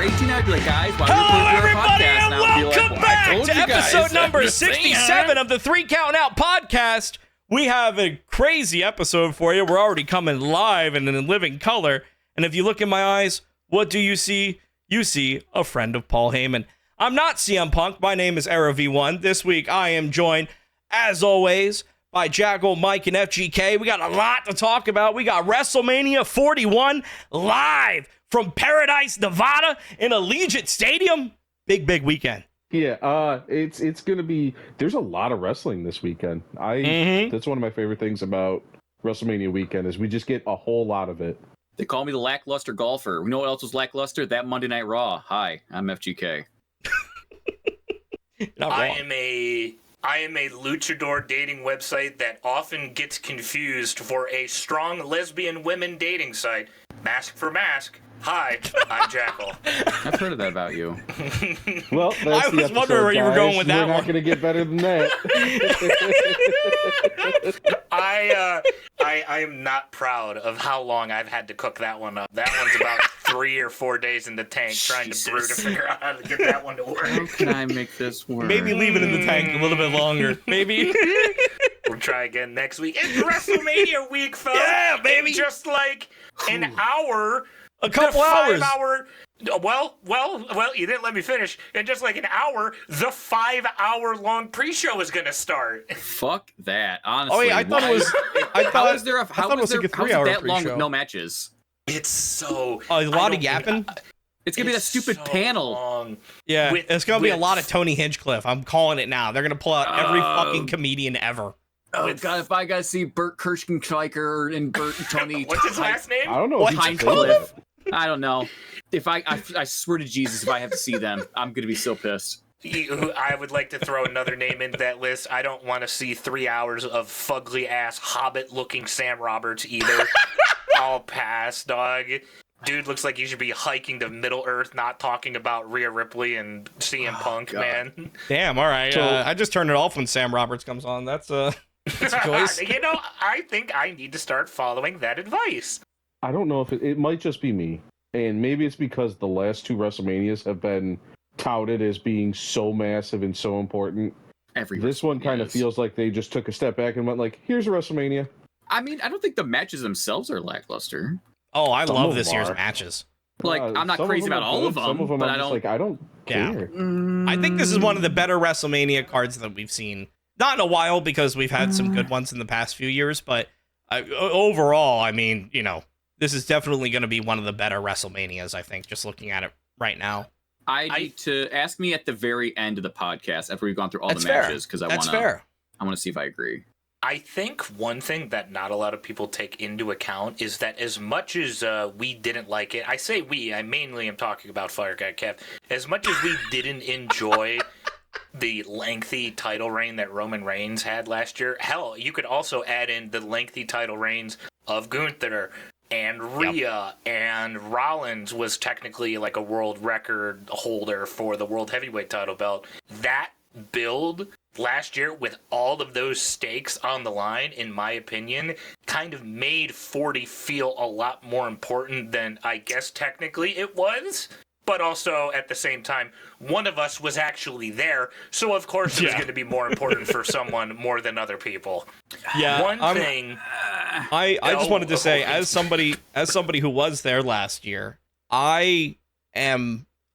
18, I'd be like, guys, why Hello, don't we everybody, podcast and now? welcome back to episode number Just saying. 67 of the 3 Counting Out podcast. We have a crazy episode for you. We're already coming live and in living color. And if you look in my eyes, what do you see? You see a friend of Paul Heyman. I'm not CM Punk. My name is Era V1. This week, I am joined, as always, by Jackal, Mike, and FGK. We got a lot to talk about. We got WrestleMania 41 live from Paradise, Nevada in Allegiant Stadium. Big weekend. Yeah, it's gonna be. There's a lot of wrestling this weekend. That's one of my favorite things about WrestleMania weekend is we just get a whole lot of it. They call me the lackluster golfer. You know what else was lackluster? That Monday Night Raw. Hi, I'm FGK. I am a luchador dating website that often gets confused for a strong lesbian women dating site. Mask for Mask. Hi, I'm Jackal. I've heard of that about you. Well, that's I was wondering where you were going with that We're not one. going to get better than that. I am not proud of how long I've had to cook that one up. That one's about 3 or 4 days in the tank trying to brew to figure out how to get that one to work. How can I make this work? Maybe leave it in the tank a little bit longer. Maybe. We'll try again next week. It's WrestleMania week, folks. Yeah, baby. In just like an hour. A couple hours. 5 hour. Well, you didn't let me finish. In just like an hour, the 5 hour long pre-show is going to start. Fuck that. Honestly. Oh, yeah, I thought it was. How is there a I thought it was like a 3-hour that long pre-show. with no matches? It's so... A lot of yapping? It's gonna be that stupid so panel. long. Yeah, With- it's going to be a with- lot of Tony Hinchcliffe. I'm calling it now. They're going to pull out every fucking comedian ever. Oh With- god, if I gotta see Bert Kirschenschleicher and Bert and Tony. What's his last name? I don't know. What? If you can say Hinchcliffe. that. I don't know. If I swear to Jesus, if I have to see them, I'm gonna be so pissed. I would like to throw another name into that list. I don't want to see 3 hours of fugly-ass Hobbit-looking Sam Roberts either. All pass, dog. Dude looks like he should be hiking to Middle-earth, not talking about Rhea Ripley and CM Punk, God. man. Damn, all right. So- I just turned it off when Sam Roberts comes on. That's a choice. You know, I think I need to start following that advice. I don't know if it might just be me, and maybe it's because the last 2 WrestleManias have been touted as being so massive and so important. This one kind of feels like they just took a step back and went like, "Here's a WrestleMania." I mean, I don't think the matches themselves are lackluster. Oh, I Some love of this them years are. matches. Like, I'm not Some of crazy them about are all good, of them, Some of them but I'm I just don't. like, I don't Yeah. care. I think this is one of the better WrestleMania cards that we've seen. Not in a while because we've had some good ones in the past few years, but overall, I mean, you know, this is definitely going to be one of the better WrestleManias, I think, just looking at it right now. I need to ask me at the very end of the podcast after we've gone through all That's the fair. matches because I That's want fair. to see if I agree. I think one thing that not a lot of people take into account is that as much as we didn't like it, I say we, I mainly am talking about Fire Guy Kev, as much as we didn't enjoy the lengthy title reign that Roman Reigns had last year, hell, you could also add in the lengthy title reigns of Gunther and Rhea, and Rollins was technically like a world record holder for the World Heavyweight title belt. That build last year with all of those stakes on the line, in my opinion, kind of made 40 feel a lot more important than I guess technically it was. But also, at the same time, one of us was actually there, so of course it was going to be more important for someone more than other people. Yeah. One thing... I just wanted to say, as somebody who was there last year, I'm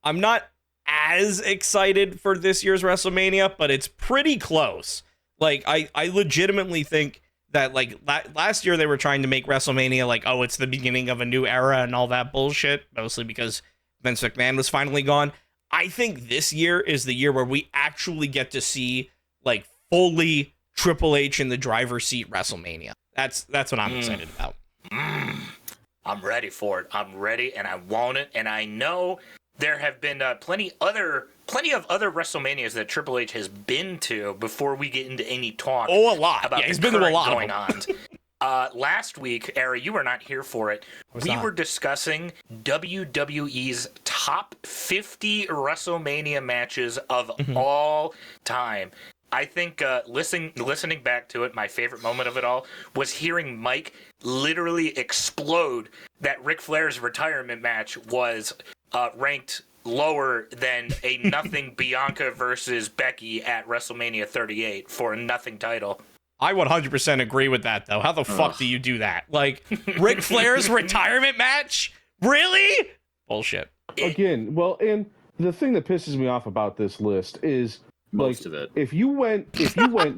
not as excited for this year's WrestleMania, but it's pretty close. Like, I legitimately think that, like, last year they were trying to make WrestleMania like, oh, it's the beginning of a new era and all that bullshit, mostly because Vince McMahon was finally gone. I think this year is the year where we actually get to see, like, fully Triple H in the driver's seat WrestleMania. That's what I'm excited about. I'm ready for it. I'm ready, and I want it, and I know there have been plenty of other WrestleManias that Triple H has been to before we get into any talk. Oh, a lot. About Yeah, he's the been to a current lot of going them. on. Last week, Ari, you were not here for it. We not. were discussing WWE's top 50 WrestleMania matches of all time. I think listening back to it, my favorite moment of it all was hearing Mike literally explode that Ric Flair's retirement match was ranked lower than a nothing Bianca versus Becky at WrestleMania 38 for a nothing title. I 100% agree with that, though. How the fuck do you do that? Like, Ric Flair's retirement match? Really? Bullshit. Again, well, and the thing that pisses me off about this list is most of it. If you went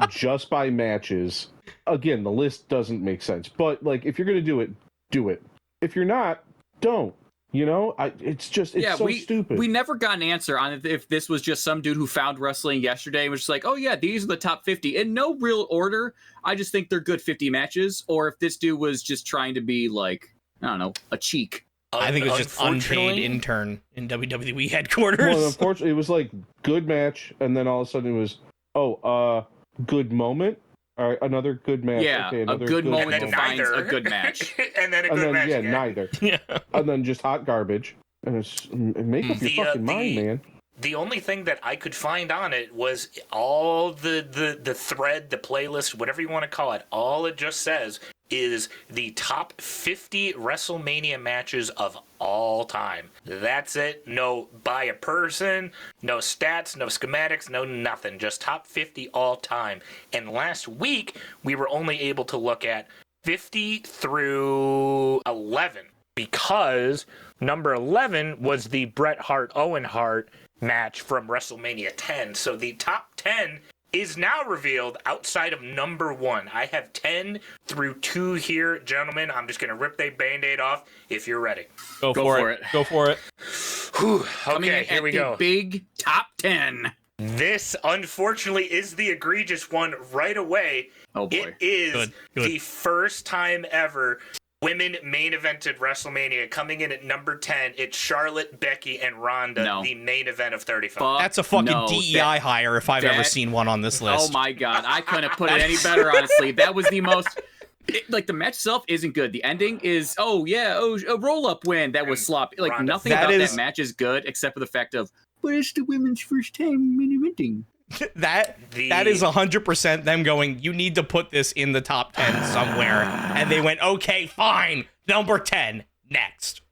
just by matches, again, the list doesn't make sense. But like, if you're gonna do it, do it. If you're not, don't. You know, it's so stupid. We never got an answer on if this was just some dude who found wrestling yesterday and was just like, oh yeah, these are the top 50 in no real order. I just think they're good 50 matches. Or if this dude was just trying to be like, I don't know, a cheek. I think it was just unpaid intern in WWE headquarters. Well, unfortunately, it was like good match, and then all of a sudden it was, good moment. All right, another good match. Yeah, okay, another a good moment moment. defines a good match. And then a good match. Yeah, again. neither. Yeah. And then just hot garbage. And it's make up your fucking mind, man. The only thing that I could find on it was all the thread, the playlist, whatever you want to call it. All it just says is the top 50 WrestleMania matches of all time. That's it. No by a person, no stats, no schematics, no nothing. Just top 50 all time. And last week, we were only able to look at 50 through 11 because number 11 was the Bret Hart-Owen Hart match from WrestleMania 10. So the top 10 is now revealed outside of number 1. I have 10 through 2 here, gentlemen. I'm just going to rip the Band-Aid off if you're ready. Go for it. Go for it. Whew. Okay, here we go. Big top 10. This, unfortunately, is the egregious one right away. Oh, boy. It is Good. the first time ever women main evented WrestleMania. Coming in at number 10, it's Charlotte, Becky, and Ronda, the main event of 35. That's a fucking DEI hire if I've ever seen one on this list. Oh my god, I couldn't have put it any better, honestly. That was the most... the match itself isn't good. The ending is, a roll-up win. That was sloppy. Like, Ronda. nothing about that match is good except for the fact of, but it's the women's first time main eventing. That is 100% them going, you need to put this in the top 10 somewhere. And they went, okay, fine. Number 10, next.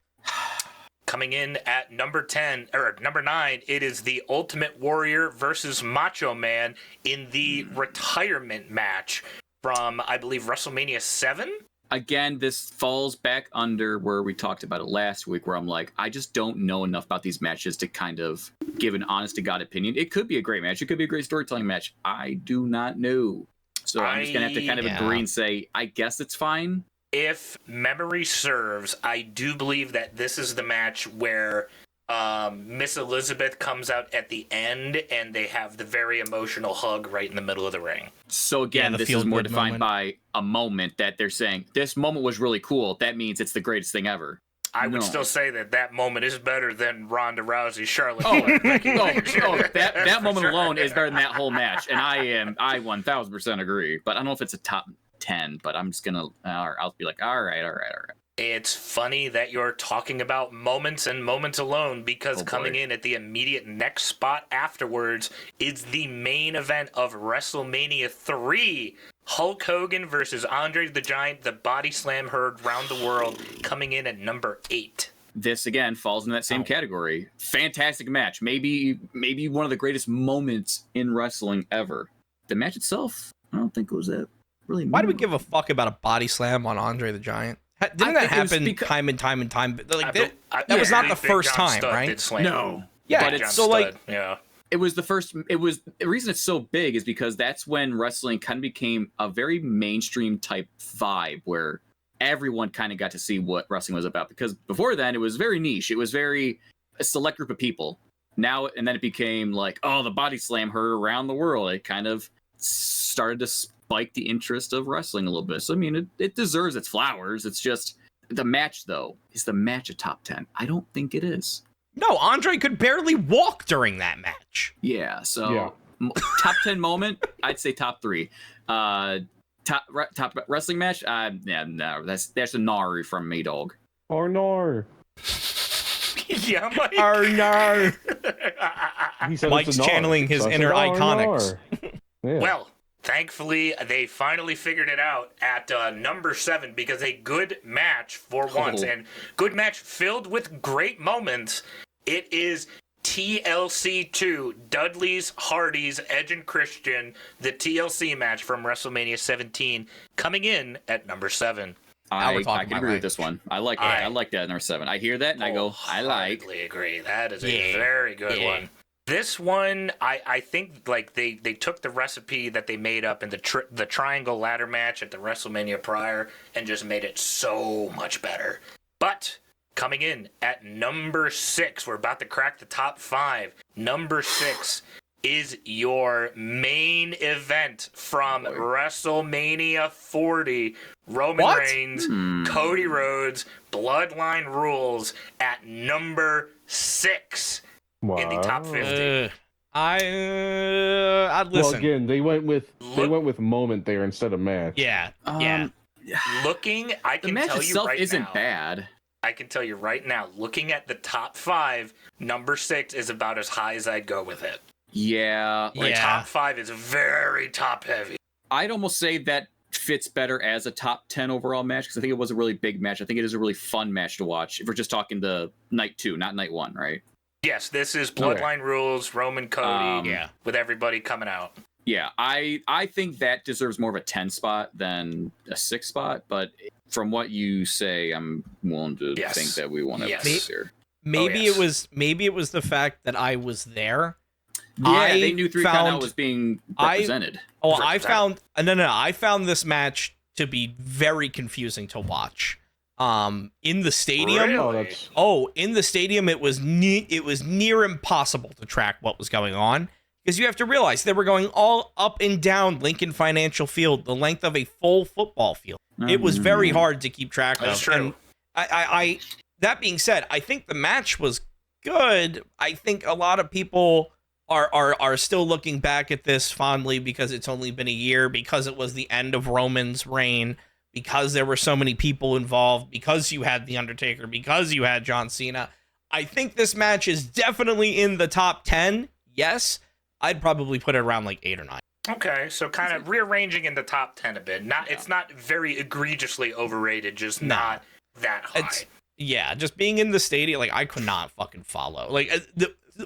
Coming in at number 9, it is the Ultimate Warrior versus Macho Man in the retirement match from, I believe, WrestleMania 7? Again, this falls back under where we talked about it last week, where I'm like, I just don't know enough about these matches to kind of give an honest-to-God opinion. It could be a great match. It could be a great storytelling match. I do not know. So I'm just going to have to kind of agree and say, I guess it's fine. If memory serves, I do believe that this is the match where Miss Elizabeth comes out at the end and they have the very emotional hug right in the middle of the ring. So again, this is more defined by a moment that they're saying, this moment was really cool. That means it's the greatest thing ever. I would still say that moment is better than Ronda Rousey, Charlotte. That moment alone is better than that whole match. And I 1000% agree. But I don't know if it's a top 10, but I'm just going to, I'll be like, all right. It's funny that you're talking about moments and moments alone because coming in at the immediate next spot afterwards is the main event of WrestleMania 3. Hulk Hogan versus Andre the Giant, the body slam heard round the world, coming in at number 8. This, again, falls in that same category. Fantastic match. Maybe one of the greatest moments in wrestling ever. The match itself, I don't think it was that really memorable. Why do we give a fuck about a body slam on Andre the Giant? Didn't that happen time and time and time? Like that was not the first time, right? No. Yeah, but so like, it was the first. It was the reason it's so big is because that's when wrestling kind of became a very mainstream type vibe where everyone kind of got to see what wrestling was about. Because before then, it was very niche. It was very a select group of people. Now and then it became like, oh, the body slam heard around the world. It kind of started to spike the interest of wrestling a little bit. So I mean, it deserves its flowers. It's just the match, though. Is the match a top 10? I don't think it is. No, Andre could barely walk during that match. Yeah, so top 10 moment, I'd say top 3. Top wrestling match, no, that's a Nari from me, dog. Or Nar. Yeah, Mike. Or Nar. Mike's channeling his inner Iconics. Yeah. Well, thankfully, they finally figured it out at number 7 because a good match for once, and good match filled with great moments. It is TLC 2, Dudley's, Hardy's, Edge and Christian, the TLC match from WrestleMania 17, coming in at number 7. I can agree with this one. I like that. I like that at number 7. I hear that and I go, I like. I agree. That is a very good one. This one, I think like they took the recipe that they made up in the triangle ladder match at the WrestleMania prior and just made it so much better. But coming in at number 6, we're about to crack the top 5. Number 6 is your main event from WrestleMania 40. Roman Reigns, Cody Rhodes, Bloodline Rules at number 6 in the top 50. I'd listen. Well, again, they went with moment there instead of match. Yeah. Looking, I can the match tell you itself right isn't now. bad. I can tell you right now, looking at the top 5, number 6 is about as high as I'd go with it. Yeah. Top 5 is very top heavy. I'd almost say that fits better as a top 10 overall match because I think it was a really big match. I think it is a really fun match to watch if we're just talking the night 2, not night 1, right? Yes, this is Bloodline Rules, Roman Cody, with everybody coming out. Yeah, I think that deserves more of a 10 spot than a 6 spot, but from what you say, I'm willing to think that we want to have this here. Maybe it was the fact that I was there. Yeah, they knew 3 Count Out was being represented. I found this match to be very confusing to watch. In the stadium, in the stadium, it was near impossible to track what was going on because you have to realize they were going all up and down Lincoln Financial Field, the length of a full football field. It was very hard to keep track of. That's true. And that being said, I think the match was good. I think a lot of people are still looking back at this fondly because it's only been a year, because it was the end of Roman's reign, because there were so many people involved, because you had The Undertaker, because you had John Cena. I think this match is definitely in the top 10. Yes, I'd probably put it around like 8 or 9. Okay, so kind of rearranging in the top 10 a bit. It's not very egregiously overrated, just not that high. Just being in the stadium, like I could not fucking follow. Like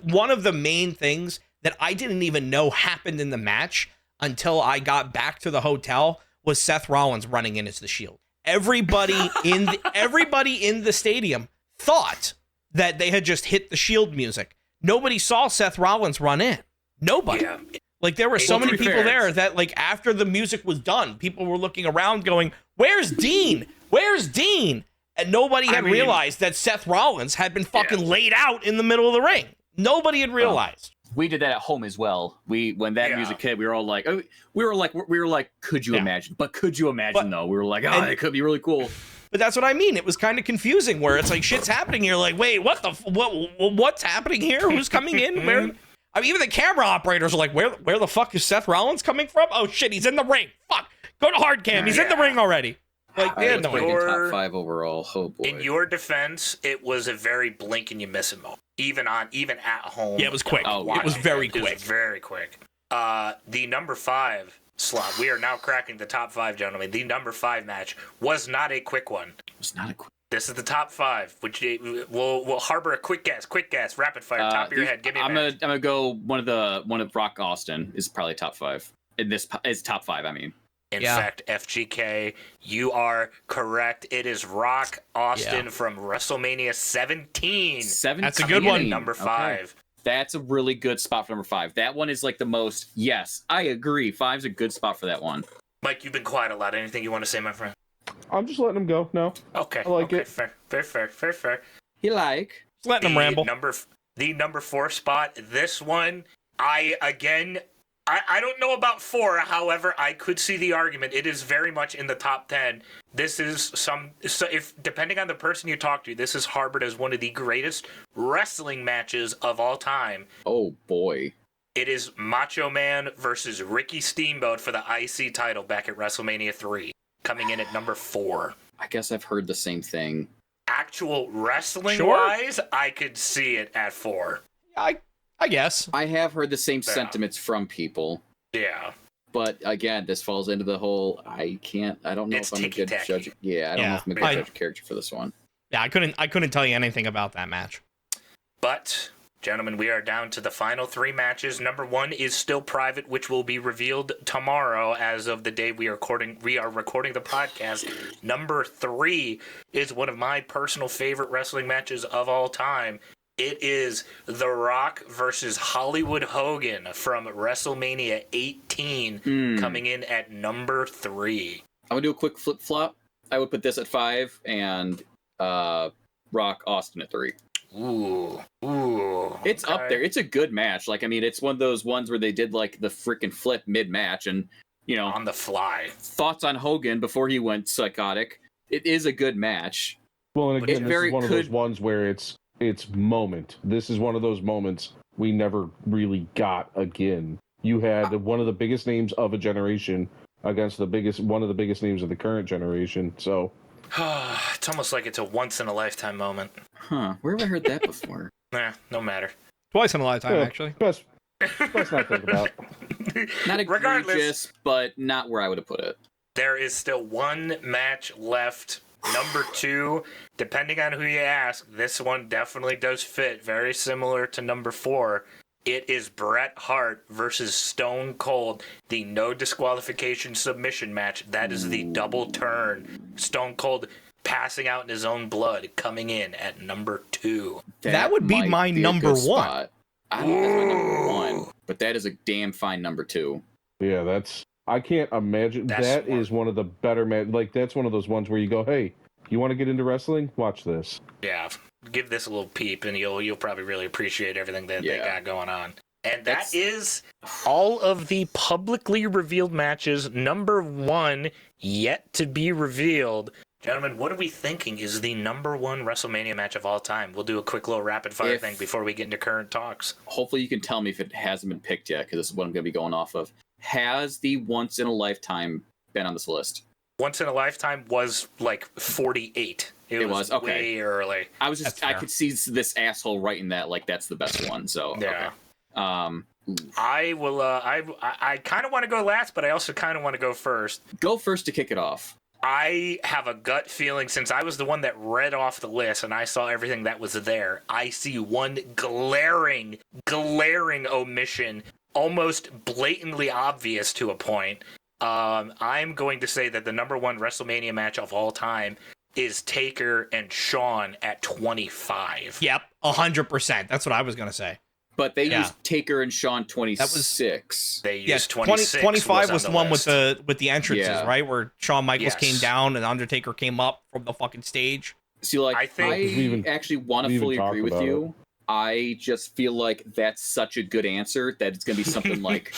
one of the main things that I didn't even know happened in the match until I got back to the hotel was Seth Rollins running in as the Shield. Everybody in the stadium thought that they had just hit the Shield music. Nobody saw Seth Rollins run in. Nobody. Yeah. Like there were so many people there that like after the music was done, people were looking around going, "Where's Dean? Where's Dean?" And nobody had realized that Seth Rollins had been fucking laid out in the middle of the ring. Nobody had realized. We did that at home as well. When that music hit, we were all like, could you imagine? But could you imagine though? We were like, it could be really cool. But that's what I mean. It was kind of confusing where it's like shit's happening. You're like, wait, what's happening here? Who's coming in? Where? I mean, even the camera operators are like, where the fuck is Seth Rollins coming from? Oh shit, he's in the ring. Fuck, go to hard cam. He's in the ring already. Like, top 5 overall. Oh boy. In your defense, it was a very blink and you miss it moment. Even at home. Yeah, it was quick. It was very quick. It was very quick. The number 5 slot. We are now cracking the top 5, gentlemen. The number 5 match was not a quick one. This is the top 5, which will harbor a quick guess, rapid fire, top of your head. Give me. I'm gonna go one of Rock Austin is probably top 5. In this is top 5. I mean. In fact, FGK, you are correct. It is Rock Austin from WrestleMania 17. That's a good one. Number 5. Okay. That's a really good spot for number 5. That one is like the most. Yes, I agree. 5's a good spot for that one. Mike, you've been quiet a lot. Anything you want to say, my friend? I'm just letting him go. No. Okay. I like it. Fair. You like? Just letting him ramble. The number 4 spot. This one, I don't know about 4, however, I could see the argument. It is very much in the top 10. This is if depending on the person you talk to, this is harbored as one of the greatest wrestling matches of all time. Oh boy. It is Macho Man versus Ricky Steamboat for the IC title back at WrestleMania 3, coming in at number 4. I guess I've heard the same thing. Actual wrestling-wise, I could see it at 4. I guess. I have heard the same sentiments from people. Yeah. But again, this falls into the whole I don't know if I'm a good judge. Yeah, I don't know if I'm a good judge of character for this one. Yeah, I couldn't tell you anything about that match. But Gentlemen, we are down to the final 3 matches. Number 1 is still private, which will be revealed tomorrow as of the day we are recording the podcast. Number 3 is one of my personal favorite wrestling matches of all time. It is The Rock versus Hollywood Hogan from WrestleMania 18 coming in at number 3. I'm going to do a quick flip-flop. I would put this at 5 and Rock Austin at 3. Ooh. It's up there. It's a good match. Like, I mean, it's one of those ones where they did like the freaking flip mid-match and, you know, on the fly. Thoughts on Hogan before he went psychotic. It is a good match. Well, and again, this is one of those ones where it's moment. This is one of those moments we never really got again. You had one of the biggest names of a generation against one of the biggest names of the current generation. So it's almost like it's a once-in-a-lifetime moment. Huh. Where have I heard that before? Nah, no matter. Twice in a lifetime, actually. Best not think about. Not egregious, but not where I would have put it. There is still 1 match left. Number 2, depending on who you ask, this one definitely does fit. Very similar to number 4. It is Bret Hart versus Stone Cold, the no disqualification submission match. That is the double turn. Stone Cold passing out in his own blood, coming in at number 2. That would be my number 1. I don't think that's my number 1, but that is a damn fine number 2. Yeah, I can't imagine. That is one of the better like, that's one of those ones where you go, hey, you want to get into wrestling? Watch this. Yeah, give this a little peep, and you'll probably really appreciate everything that they got going on. And that is all of the publicly revealed matches. Number 1 yet to be revealed. Gentlemen, what are we thinking is the number 1 WrestleMania match of all time? We'll do a quick little rapid-fire thing before we get into current talks. Hopefully you can tell me if it hasn't been picked yet, because this is what I'm going to be going off of. Has the Once in a Lifetime been on this list? Once in a Lifetime was like 48. It was okay. Way early. I could see this asshole writing that like that's the best one. So yeah. Okay. I will. I kind of want to go last, but I also kind of want to go first. Go first to kick it off. I have a gut feeling, since I was the one that read off the list and I saw everything that was there, I see one glaring omission, almost blatantly obvious to a point. I'm going to say that the number 1 WrestleMania match of all time is Taker and Shawn at 25. Yep, 100%. That's what I was going to say. But they used Taker and Shawn 26. They used 26. 25 was the one with the entrances, right? Where Shawn Michaels came down and Undertaker came up from the fucking stage. See, like, I actually want to fully agree with you. I just feel like that's such a good answer that it's going to be something like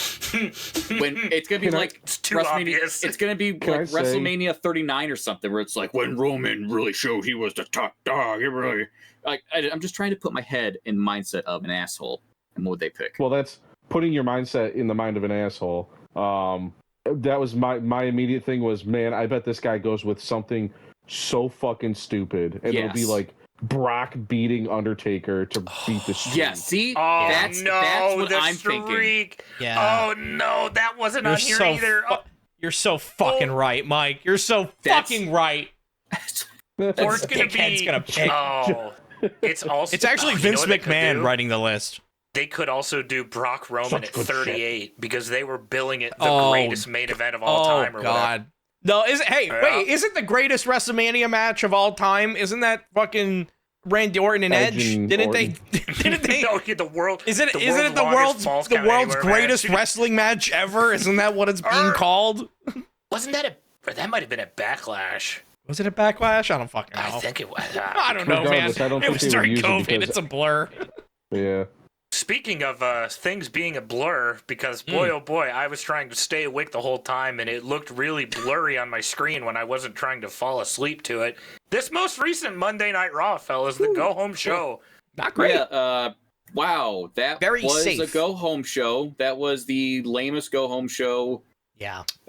when it's going to be like it's too obvious. It's going to be like WrestleMania 39 or something where it's like when Roman really showed he was the top dog. He really I'm just trying to put my head in mindset of an asshole and what would they pick? Well, that's putting your mindset in the mind of an asshole. That was my immediate thing was, man, I bet this guy goes with something so fucking stupid and it'll be like Brock beating Undertaker to beat the streak. Yeah, see? That's what I'm thinking. Yeah. Oh, no, that wasn't on here either. You're so fucking right, Mike. You're so fucking right. Or it's going to be... It's actually Vince McMahon writing the list. They could also do Brock Roman at 38 because they were billing it the greatest main event of all time or whatever. No, isn't the greatest WrestleMania match of all time? Isn't that fucking Randy Orton and Edge? Didn't they? No, the world. Isn't it the world's greatest wrestling match ever? Isn't that what it's being called? Wasn't that that might have been a Backlash? Was it a Backlash? I don't fucking know. I think it was. I don't know, man. It was during COVID. It's a blur. Yeah. Speaking of things being a blur, because boy, oh boy, I was trying to stay awake the whole time, and it looked really blurry on my screen when I wasn't trying to fall asleep to it. This most recent Monday Night Raw, fellas, the go-home show. Not great. Yeah, wow, that was a go-home show. That was the lamest go-home show,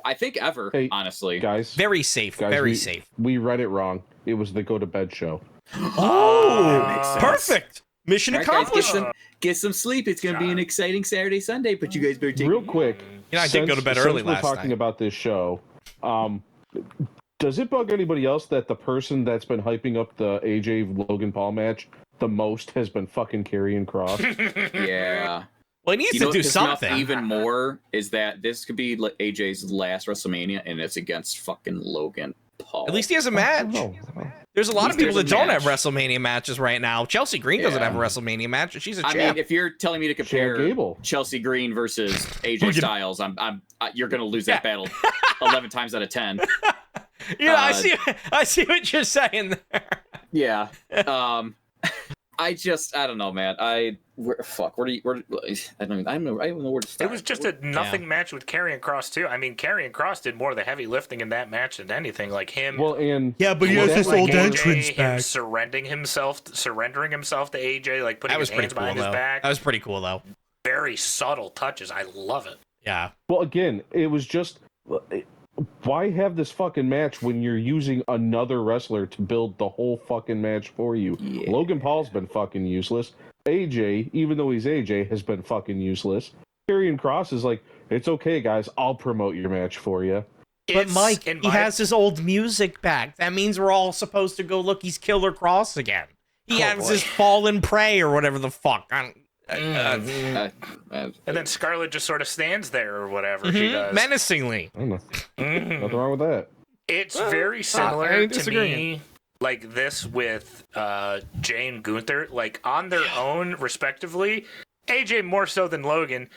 I think, ever, honestly. Guys. Very safe, very safe. We read it wrong. It was the go-to-bed show. Oh, perfect. Mission accomplished. Guys, get some sleep. It's going to be an exciting Saturday, Sunday, but you guys better take real quick. I did go to bed early last night. We're talking about this show. Does it bug anybody else that the person that's been hyping up the AJ Logan Paul match the most has been fucking Karrion Kross. Yeah. Well, he needs to do something. Even more is that this could be AJ's last WrestleMania, and it's against fucking Logan Paul. At least he has a match. There's a lot of people that don't have WrestleMania matches right now. Chelsea Green doesn't have a WrestleMania match, and she's a champ. I mean, if you're telling me to compare Chelsea Green versus AJ Styles, you're gonna lose that battle 11 times out of 10. Yeah, I see what you're saying there. Yeah. I don't know, man. I don't know where to start. It was just a nothing match with Karrion Kross too. I mean, Karrion Kross did more of the heavy lifting in that match than anything. Like him. Well, and but he has his old entrance back. Surrendering himself to AJ, like putting his hands behind his back. That was pretty cool, though. Very subtle touches. I love it. Yeah. Well, again, it was just. Why have this fucking match when you're using another wrestler to build the whole fucking match for you? Yeah. Logan Paul's been fucking useless. AJ, even though he's AJ, has been fucking useless. Karrion Kross is like, it's okay, guys, I'll promote your match for you. But Mike, he has his old music back. That means we're all supposed to go look, he's Killer Kross again. He has his Fallen Prey or whatever the fuck. And then Scarlett just sort of stands there or whatever she does. Menacingly. I don't know. Nothing wrong with that. It's very similar to me, like this with Jay and Gunther. Like, on their own, respectively, AJ more so than Logan,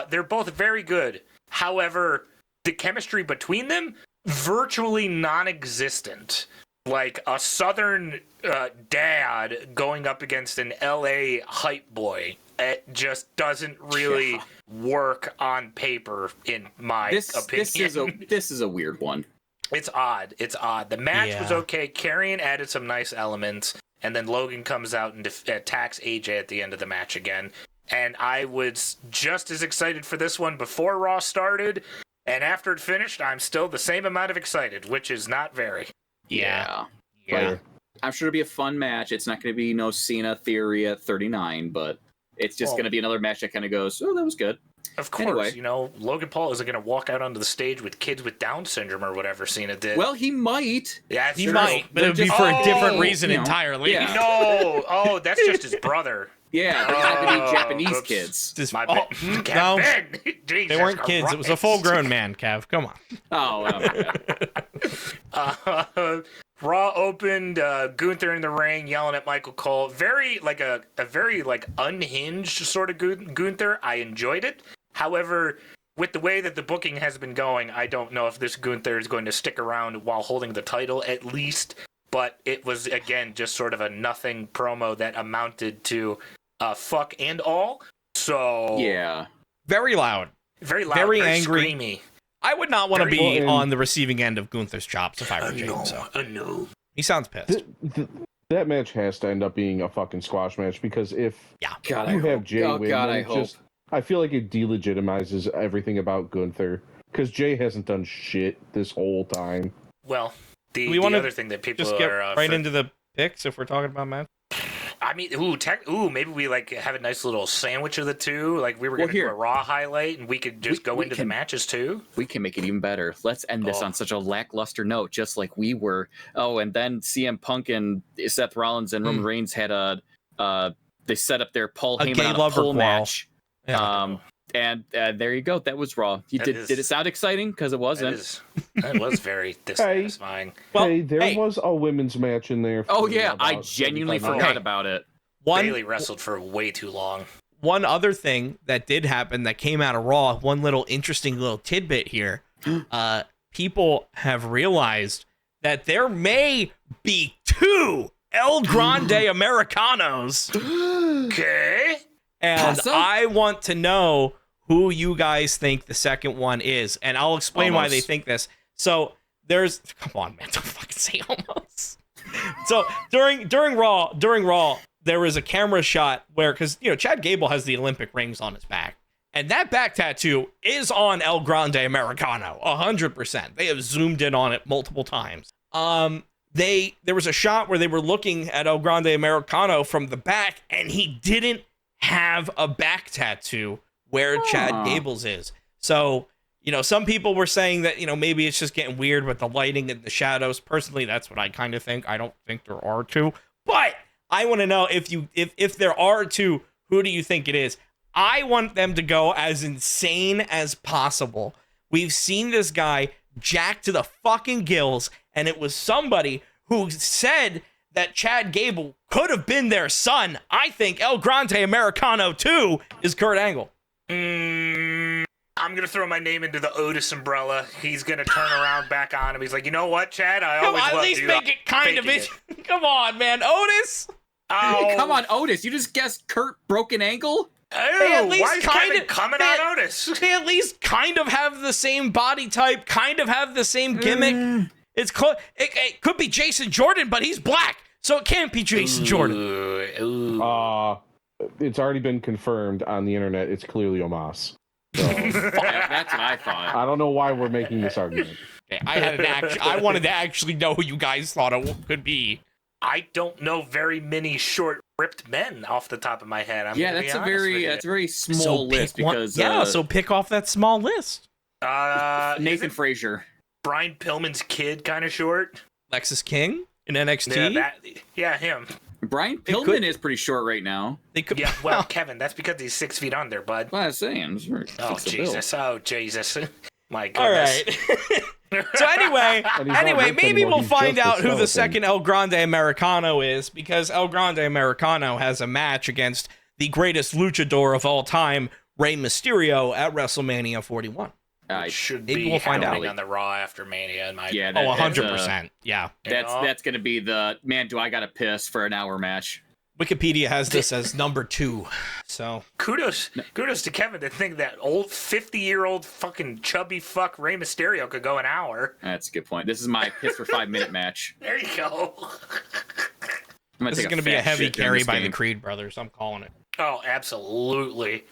they're both very good. However, the chemistry between them, virtually non-existent. Like a Southern dad going up against an LA hype boy. It just doesn't really work on paper, in my opinion. This is a weird one. It's odd. The match was okay. Karrion added some nice elements, and then Logan comes out and attacks AJ at the end of the match again. And I was just as excited for this one before Raw started, and after it finished, I'm still the same amount of excited, which is not very. Yeah. I'm sure it'll be a fun match. It's not going to be no Cena Theory at 39, but it's just going to be another match that kind of goes, oh, that was good. Of course, anyway. Logan Paul isn't going to walk out onto the stage with kids with Down syndrome or whatever Cena did. Well, he might. Yeah, he might, but it would be for a different reason entirely. Yeah. No, that's just his brother. Yeah, they happen to be Japanese kids. My bad. No, they weren't kids. Christ. It was a full-grown man, Kev. Come on. Raw opened, Gunther in the ring, yelling at Michael Cole. Very, a very unhinged sort of Gunther. I enjoyed it. However, with the way that the booking has been going, I don't know if this Gunther is going to stick around while holding the title, at least. But it was, again, just sort of a nothing promo that amounted to fuck and all. So yeah, very loud, very angry, screamy. I would not want to be on the receiving end of Gunther's chops if I were James. No. He sounds pissed. That match has to end up being a fucking squash match because if you have Jay win, I feel like it delegitimizes everything about Gunther because Jay hasn't done shit this whole time. Well, the other thing that people just get right into the picks if we're talking about match. I mean, maybe we have a nice little sandwich of the two. Like we were going to do a Raw highlight, and we could just go into the matches too. We can make it even better. Let's end this on such a lackluster note, just like we were. Oh, and then CM Punk and Seth Rollins and Roman Reigns had they set up their Paul Heyman on a pole match. Yeah. And there you go. That was Raw. Did it sound exciting? Because it wasn't. That was very dissatisfying. There was a women's match in there. Oh, yeah. I genuinely forgot about it. Bayley wrestled for way too long. One other thing that did happen that came out of Raw, one little interesting little tidbit here. People have realized that there may be 2 El Grande Americanos. Okay. And I want to know who you guys think the second one is, and I'll explain why they think this. So come on, man, don't fucking say almost. So during Raw, there was a camera shot where, because Chad Gable has the Olympic rings on his back, and that back tattoo is on El Grande Americano, 100%. They have zoomed in on it multiple times. There was a shot where they were looking at El Grande Americano from the back, and he didn't have a back tattoo where Chad Gable's is. So, some people were saying that, maybe it's just getting weird with the lighting and the shadows. Personally, that's what I kind of think. I don't think there are 2. But I want to know if there are two, who do you think it is? I want them to go as insane as possible. We've seen this guy jacked to the fucking gills, and it was somebody who said that Chad Gable could have been their son. I think El Grande Americano 2 is Kurt Angle. I'm going to throw my name into the Otis umbrella. He's going to turn around back on him. He's like, you know what, Chad? I always loved you. At least make it kind of it. Come on, man. Otis? Oh. Come on, Otis. You just guessed Kurt broken ankle? They at least coming on Otis. They at least kind of have the same body type, kind of have the same gimmick. It could be Jason Jordan, but he's black, so it can't be Jason Jordan. It's already been confirmed on the internet. It's clearly Omos. So. That's what I thought. I don't know why we're making this argument. Okay, I wanted to actually know who you guys thought it could be. I don't know very many short, ripped men off the top of my head. That's a very small list because so pick off that small list. Nathan Frazier, Brian Pillman's kid, kind of short. Lexus King in NXT. Yeah, him. Brian Pillman is pretty short right now. Yeah, well, Kevin, that's because he's 6 feet under, bud. What I was saying. Oh Jesus! My goodness. All right. So anyway, maybe we'll find out who the second El Grande Americano is, because El Grande Americano has a match against the greatest luchador of all time, Rey Mysterio, at WrestleMania 41. Should be we'll find out on the Raw after Mania. In my 100%. Yeah, that's going to be the man. Do I got to piss for an hour match? Wikipedia has this as number 2. So kudos to Kevin to think that old 50-year-old fucking chubby fuck Rey Mysterio could go an hour. That's a good point. This is my piss for 5-minute match. There you go. This is going to be a heavy carry by the Creed brothers. I'm calling it. Oh, absolutely.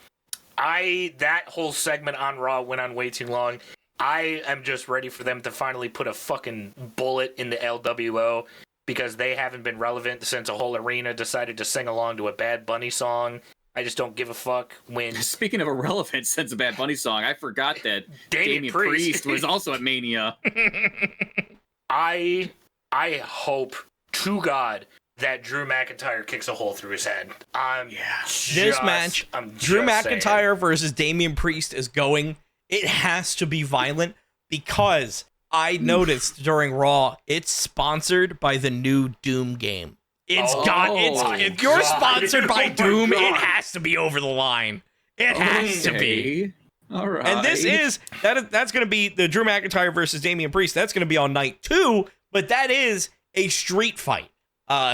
That whole segment on Raw went on way too long. I am just ready for them to finally put a fucking bullet in the LWO, because they haven't been relevant since a whole arena decided to sing along to a Bad Bunny song. I just don't give a fuck when... Speaking of irrelevant since a Bad Bunny song, I forgot that Damian Priest was also at Mania. I hope to God that Drew McIntyre kicks a hole through his head. This match, Drew McIntyre versus Damian Priest is going. It has to be violent, because I noticed during Raw, it's sponsored by the new Doom game. If you're sponsored by Doom, it has to be over the line. It has to be. All right. And that's going to be the Drew McIntyre versus Damian Priest. That's going to be on night 2, but that is a street fight.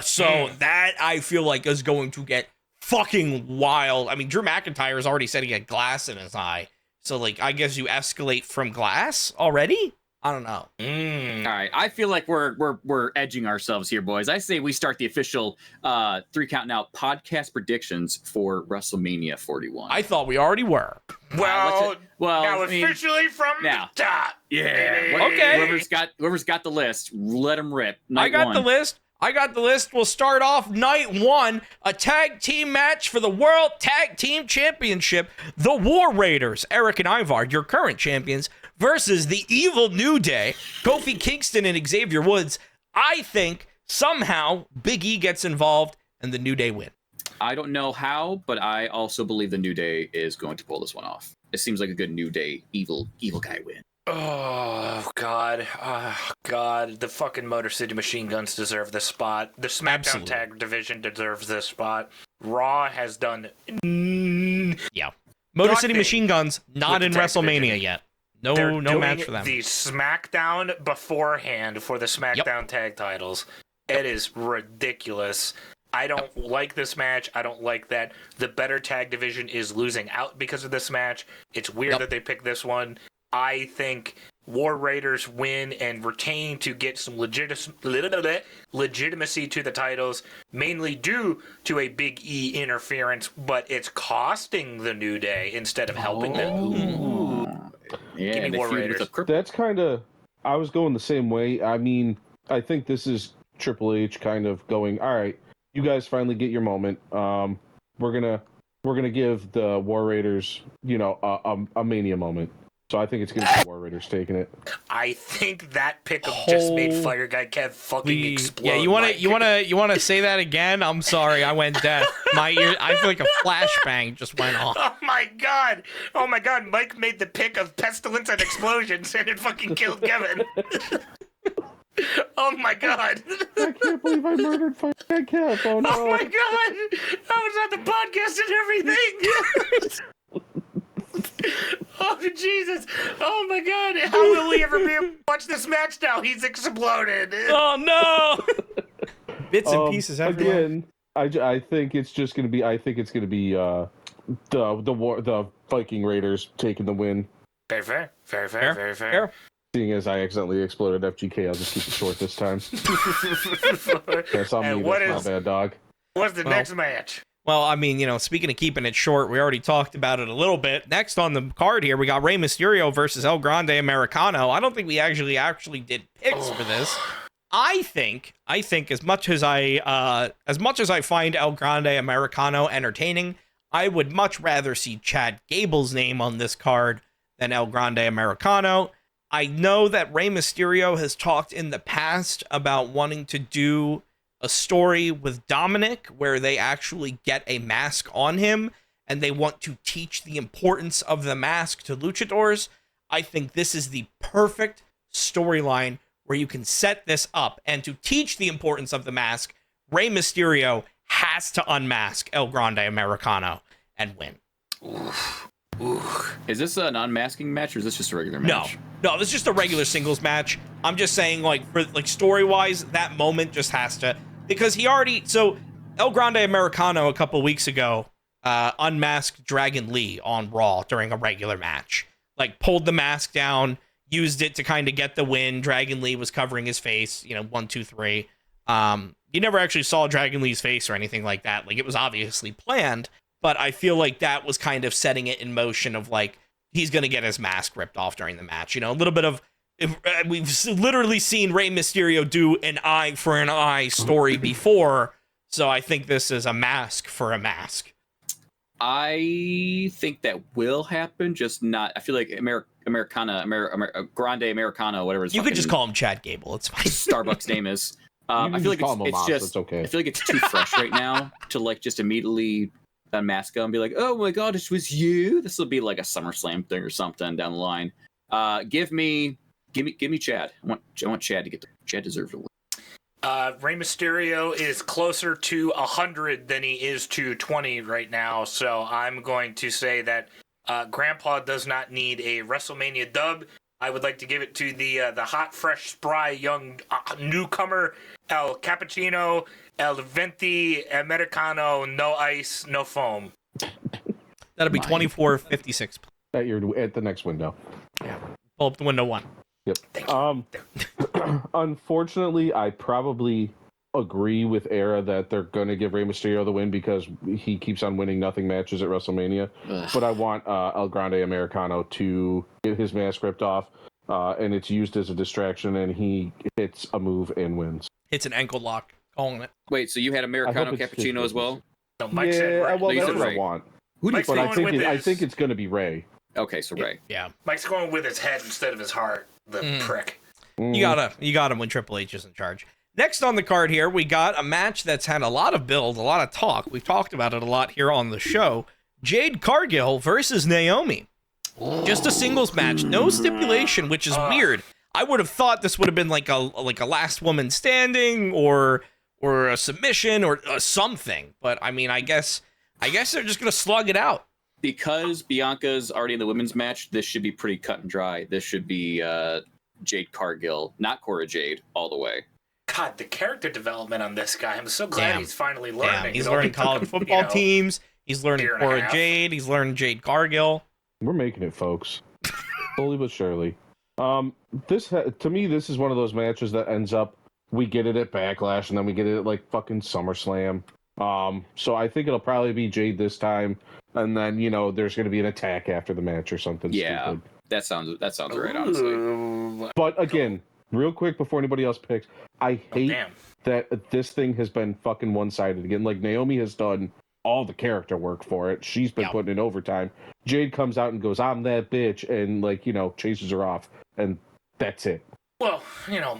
So that I feel like is going to get fucking wild. I mean, Drew McIntyre has already said he had glass in his eye. So, like, I guess you escalate from glass already? I don't know. All right, I feel like we're edging ourselves here, boys. I say we start the official 3 Count Out podcast predictions for WrestleMania 41. I thought we already were. Now officially from the top. Yeah. Okay. Whoever's got the list, let them rip. I got the list. We'll start off night 1, a tag team match for the World Tag Team Championship. The War Raiders, Eric and Ivar, your current champions, versus the Evil New Day, Kofi Kingston and Xavier Woods. I think somehow Big E gets involved and the New Day win. I don't know how, but I also believe the New Day is going to pull this one off. It seems like a good New Day evil guy win. Oh, God. The fucking Motor City Machine Guns deserve this spot. The SmackDown Tag Division deserves this spot. Raw has done... Yeah. Motor City Machine Guns, not in WrestleMania yet. No match for them. The SmackDown beforehand for the SmackDown Tag titles. It is ridiculous. I don't like this match. I don't like that the better tag division is losing out because of this match. It's weird that they picked this one. I think War Raiders win and retain to get some legitimacy to the titles, mainly due to a Big E interference, but it's costing the New Day instead of helping them. Yeah, Give me War Raiders. That's kind of... I was going the same way. I mean, I think this is Triple H kind of going, all right, you guys finally get your moment. We're gonna give the War Raiders, a Mania moment. So I think it's going to be War Raiders taking it. I think that pickup just made Fire Guy Kev fucking explode. Yeah, you wanna say that again? I'm sorry, I went deaf. My ear, I feel like a flashbang just went off. Oh my god! Mike made the pick of pestilence and explosions, and it fucking killed Kevin. Oh my god! I can't believe I murdered Fire Guy Kev. Oh no! Oh my god! I was on the podcast and everything. Oh Jesus! Oh my god! How will we ever be able to watch this match now? He's exploded. Oh no! Bits and pieces everywhere. Again, I think it's just gonna be. I think it's gonna be the Viking Raiders taking the win. Very fair. Seeing as I accidentally exploded FGK, I'll just keep it short this time. That's on me. That's my bad, dog. What's the next match? Well, I mean, speaking of keeping it short, we already talked about it a little bit. Next on the card here, we got Rey Mysterio versus El Grande Americano. I don't think we actually did picks for this. I think as much as I find El Grande Americano entertaining, I would much rather see Chad Gable's name on this card than El Grande Americano. I know that Rey Mysterio has talked in the past about wanting to do a story with Dominic where they actually get a mask on him and they want to teach the importance of the mask to luchadors. I think this is the perfect storyline where you can set this up, and to teach the importance of the mask, Rey Mysterio has to unmask El Grande Americano and win. Is this an unmasking match or is this just a regular match? No, this is just a regular singles match. I'm just saying, for story-wise, that moment just has to, because so El Grande Americano a couple weeks ago unmasked Dragon Lee on Raw during a regular match. Pulled the mask down, used it to kind of get the win. Dragon Lee was covering his face, 1, 2, 3. You never actually saw Dragon Lee's face or anything like that. It was obviously planned, but I feel like that was kind of setting it in motion of he's going to get his mask ripped off during the match. A little bit of, we've literally seen Rey Mysterio do an eye for an eye story before. So I think this is a mask for a mask. I think that will happen, just not. I feel like Grande Americano, whatever. You could just call him Chad Gable. It's fine. Starbucks name is. I feel like it's just. It's okay. I feel like it's too fresh right now to just immediately unmask him and be like, "Oh my god, it was you." This will be like a SummerSlam thing or something down the line. Give me Chad. I want Chad to get the. Chad deserves to win. Rey Mysterio is closer to 100 than he is to 20 right now, so I'm going to say that Grandpa does not need a WrestleMania dub. I would like to give it to the hot, fresh, spry, young newcomer, El Cappuccino, El Venti Americano, no ice, no foam. That'll be 24.56. At the next window. Yeah. Pull up the window 1. Yep. Unfortunately, I probably agree with Era that they're going to give Rey Mysterio the win because he keeps on winning nothing matches at WrestleMania. Ugh. But I want El Grande Americano to get his mask ripped off, and it's used as a distraction, and he hits a move and wins. Hits an ankle lock. Calling it. Wait, so you had Americano Cappuccino as well? No, Mike said Ray. Well, that's what I want. But I think it's going to be Ray. Okay, so Ray. Yeah. Mike's going with his head instead of his heart. The prick. You got him when Triple H is in charge. Next on the card here, we got a match that's had a lot of build, a lot of talk. We've talked about it a lot here on the show. Jade Cargill versus Naomi. Just a singles match, no stipulation, which is weird. I would have thought this would have been like a last woman standing or a submission or something. But I mean, I guess they're just gonna slug it out. Because Bianca's already in the women's match, this should be pretty cut and dry. This should be Jade Cargill, not Cora Jade, all the way. God, the character development on this guy. I'm so glad he's finally learning. He's learning college football teams. He's learning Cora Jade. He's learning Jade Cargill. We're making it, folks. Slowly but surely. To me, this is one of those matches that ends up, we get it at Backlash, and then we get it at fucking SummerSlam. So I think it'll probably be Jade this time. And then, there's going to be an attack after the match or something. Yeah, stupid. That sounds right, honestly. But again, real quick before anybody else picks, I hate that this thing has been fucking one-sided again. Naomi has done all the character work for it. She's been putting in overtime. Jade comes out and goes, "I'm that bitch," and chases her off, and that's it. Well,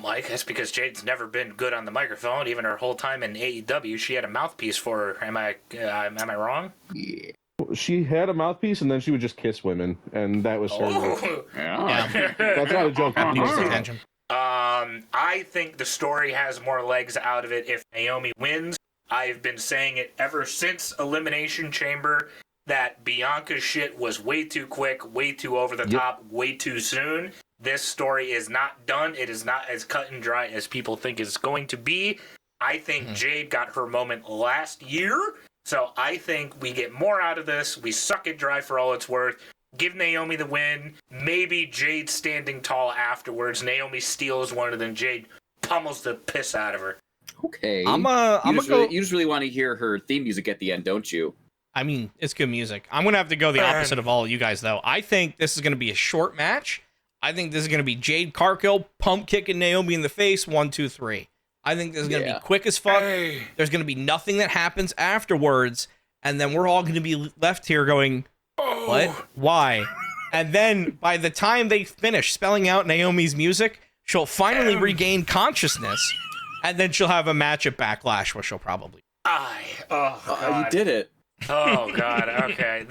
Mike, that's because Jade's never been good on the microphone. Even her whole time in AEW, she had a mouthpiece for her. Am I wrong? Yeah. She had a mouthpiece, and then she would just kiss women, and that was her. Yeah. That's not a joke. Attention. I think the story has more legs out of it if Naomi wins. I've been saying it ever since Elimination Chamber that Bianca's shit was way too quick, way too over the top, way too soon. This story is not done. It is not as cut and dry as people think it's going to be. I think Jade got her moment last year, so I think we get more out of this. We suck it dry for all it's worth. Give Naomi the win. Maybe Jade standing tall afterwards. Naomi steals one, and then Jade pummels the piss out of her. Okay. You just really want to hear her theme music at the end, don't you? I mean, it's good music. I'm going to have to go the opposite of all of you guys, though. I think this is going to be a short match. I think this is going to be Jade Cargill pump kicking Naomi in the face, 1, 2, 3. I think this is going to be quick as fuck. There's going to be nothing that happens afterwards, and then we're all going to be left here going, what? Why? And then by the time they finish spelling out Naomi's music, she'll finally regain consciousness, and then she'll have a match at Backlash where she'll probably... You did it. Oh God. Okay.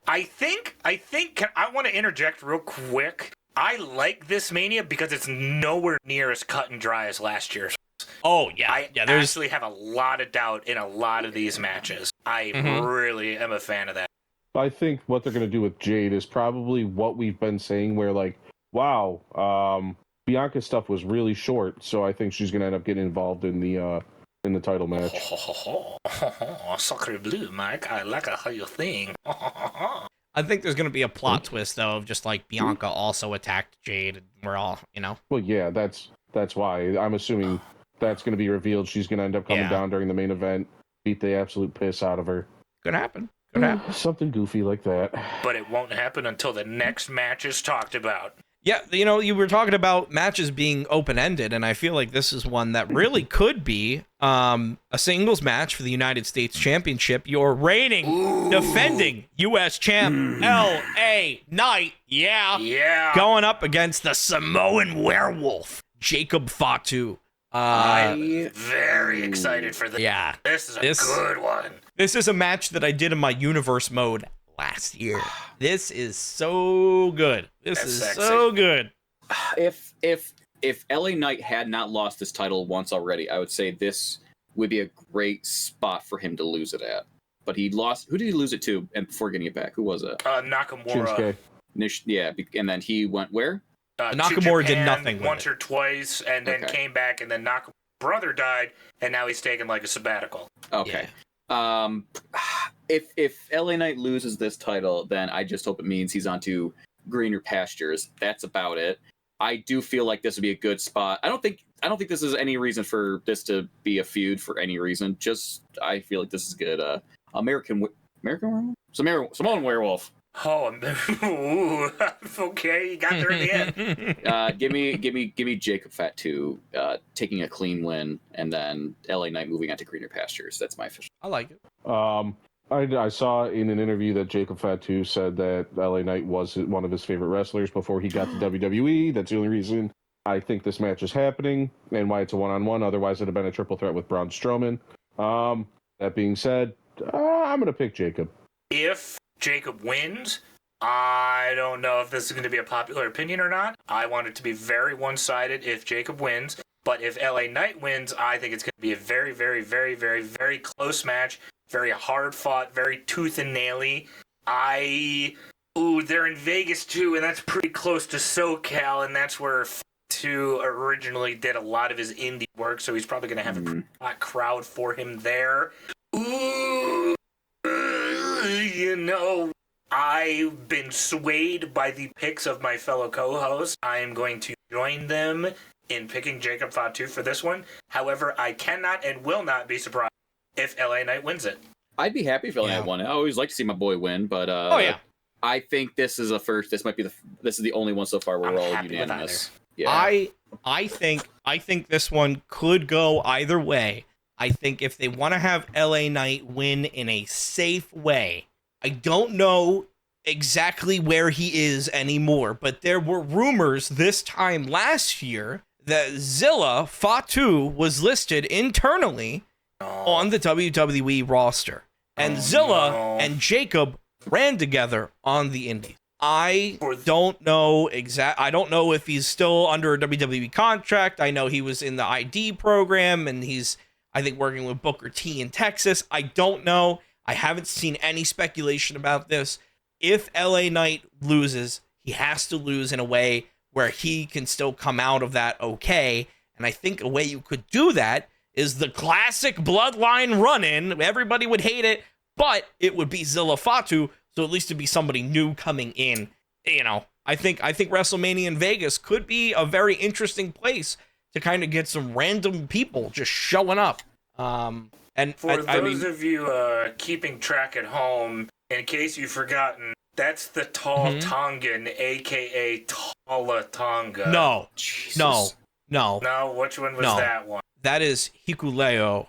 I want to interject real quick. I like this Mania because it's nowhere near as cut and dry as last year's. Oh yeah. I actually have a lot of doubt in a lot of these matches. I really am a fan of that. I think what they're going to do with Jade is probably what we've been saying, where wow, Bianca's stuff was really short, so I think she's going to end up getting involved in the title match. Sacre bleu, Mike. I like how you think. I think there's going to be a plot twist, though, of just Bianca also attacked Jade, and we're all, Well, yeah, that's why. I'm assuming that's going to be revealed. She's going to end up coming down during the main event, beat the absolute piss out of her. Could happen. Something goofy like that. But it won't happen until the next match is talked about. Yeah, you were talking about matches being open-ended, and I feel like this is one that really could be a singles match for the United States Championship. Your reigning, defending U.S. champ, L.A. Knight, going up against the Samoan werewolf, Jacob Fatu. I'm very excited for this. Yeah. This is a good one. This is a match that I did in my universe mode last year. This is so good. This is sexy. So good. If LA Knight had not lost this title once already, I would say this would be a great spot for him to lose it at. But he lost. Who did he lose it to? And before getting it back, who was it? Nakamura. Yeah, and then he went where? Nakamura did nothing once or twice, and then came back, and then Nakamura's brother died, and now he's taking a sabbatical. Okay. Yeah. If LA Knight loses this title, then I just hope it means he's onto greener pastures. That's about it. I do feel like this would be a good spot. I don't think this is any reason for this to be a feud for any reason. Just I feel like this is good. American werewolf? Samoan werewolf. Oh, okay, you got there in the end. Give me Jacob Fatu taking a clean win, and then LA Knight moving on to greener pastures. That's my official. I like it. I saw in an interview that Jacob Fatu said that LA Knight was one of his favorite wrestlers before he got to WWE. That's the only reason I think this match is happening and why it's a one-on-one. Otherwise, it'd have been a triple threat with Braun Strowman. That being said, I'm going to pick Jacob. If Jacob wins, I don't know if this is going to be a popular opinion or not. I want it to be very one-sided if Jacob wins. But if LA Knight wins, I think it's going to be a very, very, very, very, very close match. Very hard-fought, very tooth and naily. They're in Vegas too, and that's pretty close to SoCal, and that's where Fatu originally did a lot of his indie work, so he's probably going to have a hot crowd for him there. I've been swayed by the picks of my fellow co-hosts. I am going to join them in picking Jacob Fatu for this one. However, I cannot and will not be surprised if LA Knight wins it. I'd be happy if LA Knight won it. I always like to see my boy win, but I think this is a first. This might be this is the only one so far where we're all unanimous. Yeah. I think this one could go either way. I think if they want to have LA Knight win in a safe way, I don't know exactly where he is anymore, but there were rumors this time last year that Zilla Fatu was listed internally on the WWE roster. And Zilla and Jacob ran together on the Indies. I don't know I don't know if he's still under a WWE contract. I know he was in the ID program and he's, I think, working with Booker T in Texas. I don't know. I haven't seen any speculation about this. If LA Knight loses, he has to lose in a way where he can still come out of that okay. And I think a way you could do that is the classic bloodline run-in. Everybody would hate it, but it would be Zilla Fatu, so at least it'd be somebody new coming in. You know, I think WrestleMania in Vegas could be a very interesting place to kind of get some random people just showing up. And for those of you keeping track at home, in case you've forgotten, that's the Tall Tongan, a.k.a. Tala Tonga. No, which one was that one? That is Hikuleo.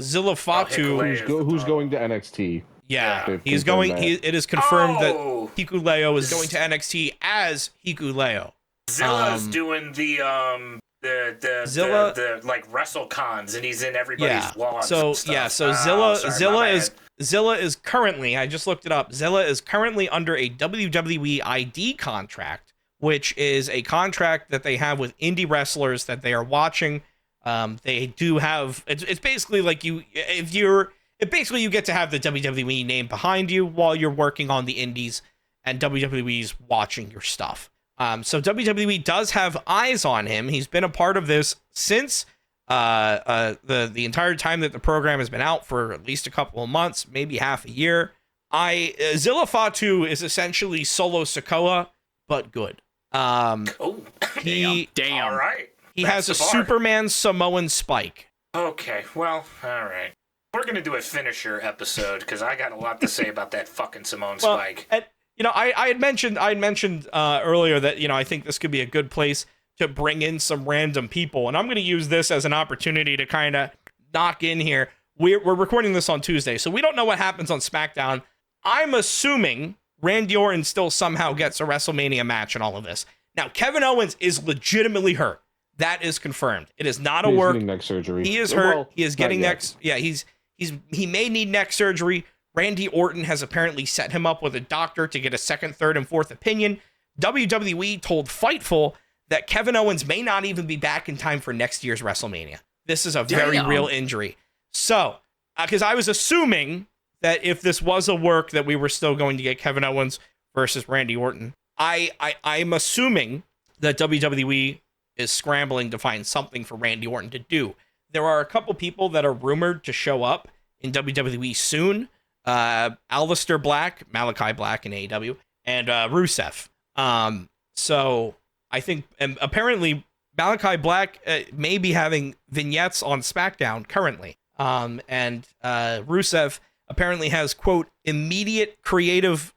Zilla Fatu. Who's going to NXT? Yeah, he's going. It is confirmed that Hikuleo is going to NXT as Hikuleo. Zilla's doing the like WrestleCons, and he's in everybody's vlogs. So Zilla is currently, I just looked it up. Zilla is currently under a WWE ID contract, which is a contract that they have with indie wrestlers that they are watching. They do have, it's basically like you get to have the WWE name behind you while you're working on the indies, and WWE's watching your stuff. So WWE does have eyes on him. He's been a part of this since the entire time that the program has been out, for at least a couple of months, maybe half a year. Zilla Fatu is essentially Solo Sikoa, but good. Damn. All right. He has a Superman Samoan spike. Okay, well, all right. We're going to do a finisher episode, because I got a lot to say about that fucking Samoan spike. And, you know, I had mentioned earlier that, you know, I think this could be a good place to bring in some random people. And I'm going to use this as an opportunity to kind of knock in here. We're recording this on Tuesday, so we don't know what happens on SmackDown. I'm assuming Randy Orton still somehow gets a WrestleMania match in all of this. Now, Kevin Owens is legitimately hurt. That is confirmed. It is not a work. He's getting neck surgery. He is hurt. He is getting neck. Yeah, he may need neck surgery. Randy Orton has apparently set him up with a doctor to get a second, third, and fourth opinion. WWE told Fightful that Kevin Owens may not even be back in time for next year's WrestleMania. This is a very real injury. So, because I was assuming that if this was a work, that we were still going to get Kevin Owens versus Randy Orton. I'm assuming that WWE is scrambling to find something for Randy Orton to do. There are a couple people that are rumored to show up in WWE soon. Aleister Black, Malachi Black in AEW, and Rusev. So I think, and apparently Malachi Black may be having vignettes on SmackDown currently. And Rusev apparently has, quote, immediate creative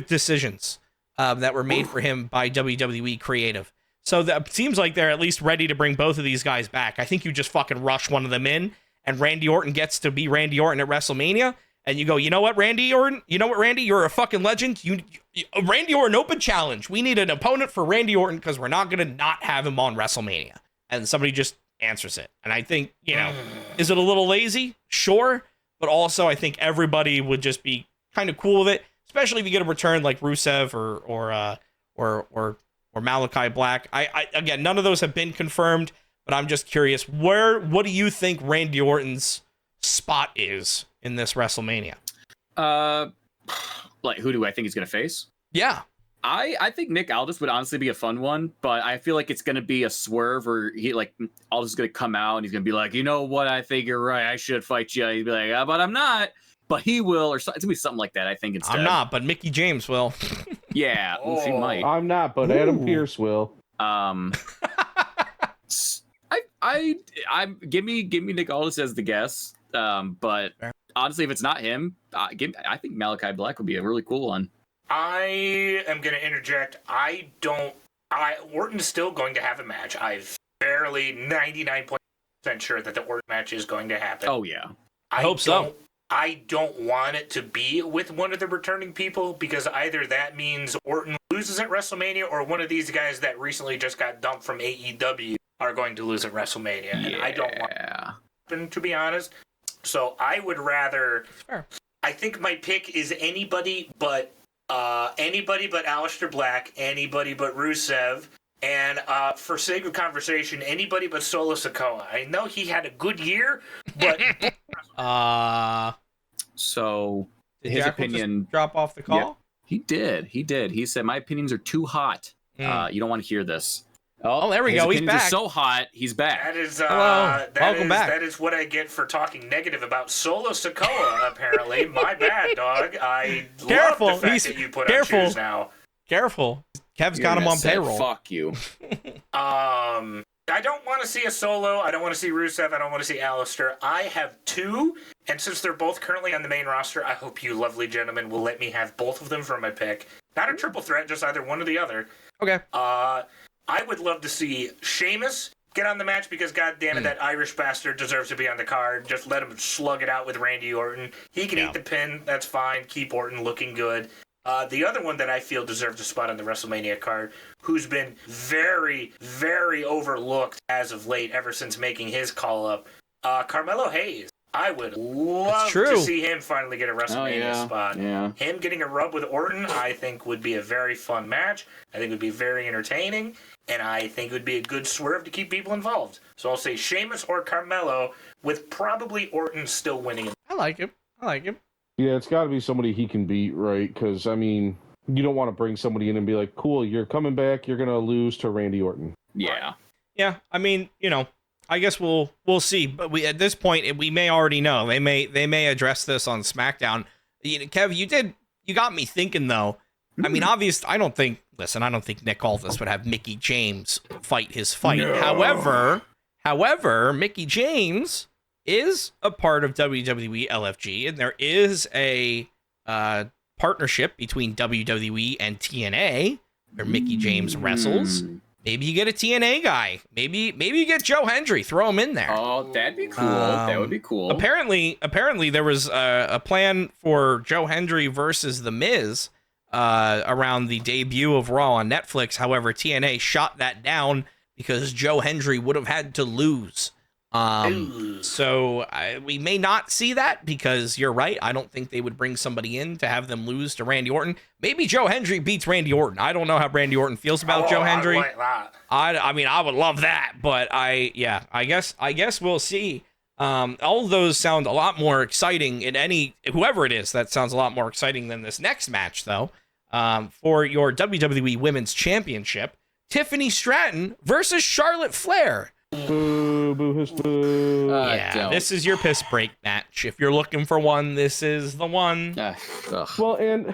decisions that were made for him by WWE Creative. So that seems like they're at least ready to bring both of these guys back. I think you just fucking rush one of them in, and Randy Orton gets to be Randy Orton at WrestleMania, and you go, you know what, Randy Orton? You know what, Randy? You're a fucking legend. Randy Orton open challenge. We need an opponent for Randy Orton because we're not going to not have him on WrestleMania. And somebody just answers it. And I think, you know, is it a little lazy? Sure. But also I think everybody would just be kind of cool with it, especially if you get a return like Rusev or Malachi Black. I again, none of those have been confirmed, but I'm just curious, what do you think Randy Orton's spot is in this WrestleMania? Like, who do I think he's gonna face? Yeah. I think Nick Aldis would honestly be a fun one, but I feel like it's gonna be a swerve, or Aldis is gonna come out and he's gonna be like, you know what, I think you're right, I should fight you. He'd be like, but I'm not. But he will, or it's gonna be something like that. I think instead. I'm not, but Mickey James will. Yeah, he might. I'm not, but Adam Pearce will. I'm give me Nick Aldis as the guess. But honestly, if it's not him, I think Malachi Black would be a really cool one. I am going to interject. Orton's still going to have a match. I've barely 99% sure that the Orton match is going to happen. Oh yeah, I hope so. I don't want it to be with one of the returning people, because either that means Orton loses at WrestleMania, or one of these guys that recently just got dumped from AEW are going to lose at WrestleMania. And I don't want that to happen, to be honest. So I would rather... Sure. I think my pick is anybody but Aleister Black, anybody but Rusev, and for sake of conversation, anybody but Solo Sikoa. I know he had a good year, but... So did his Jackal opinion... just drop off the call? Yeah, he did. He said, my opinions are too hot. You don't want to hear this. Oh, there we go. He's back. Are so hot, he's back. That is Welcome back. That is what I get for talking negative about Solo Sikoa. Apparently, my bad, dog. I love the fact that you put on shoes now. Careful, Kev's got him on payroll. Fuck you. I don't want to see a Solo. I don't want to see Rusev. I don't want to see Aleister. I have two, and since they're both currently on the main roster, I hope you lovely gentlemen will let me have both of them for my pick. Not a triple threat, just either one or the other. Okay. I would love to see Sheamus get on the match, because goddammit, that Irish bastard deserves to be on the card. Just let him slug it out with Randy Orton. He can eat the pin. That's fine. Keep Orton looking good. The other one that I feel deserves a spot on the WrestleMania card, who's been very, very overlooked as of late, ever since making his call-up, Carmelo Hayes. I would love to see him finally get a WrestleMania spot. Yeah. Him getting a rub with Orton, I think, would be a very fun match. I think it would be very entertaining, and I think it would be a good swerve to keep people involved. So I'll say Sheamus or Carmelo, with probably Orton still winning. I like him. Yeah, it's got to be somebody he can beat, right? Because, I mean, you don't want to bring somebody in and be like, cool, you're coming back, you're going to lose to Randy Orton. Yeah. Yeah, I mean, I guess we'll see, but at this point we may already know. They may address this on SmackDown. Kev, you got me thinking though. I mean, obviously, I don't think Nick Aldis would have Mickie James fight his fight. No. However, Mickie James is a part of WWE LFG, and there is a partnership between WWE and TNA where Mickie James wrestles. Maybe you get a TNA guy. Maybe you get Joe Hendry. Throw him in there. Oh, that'd be cool. That would be cool. Apparently there was a plan for Joe Hendry versus The Miz around the debut of Raw on Netflix. However, TNA shot that down because Joe Hendry would have had to lose. So we may not see that, because you're right. I don't think they would bring somebody in to have them lose to Randy Orton. Maybe Joe Hendry beats Randy Orton. I don't know how Randy Orton feels about Joe Hendry. I mean, I would love that, but I guess we'll see. All of those sound a lot more exciting whoever it is. That sounds a lot more exciting than this next match, though. For your WWE Women's Championship, Tiffany Stratton versus Charlotte Flair. Boo, boo, boo. This is your piss break match. If you're looking for one, this is the one. Well, and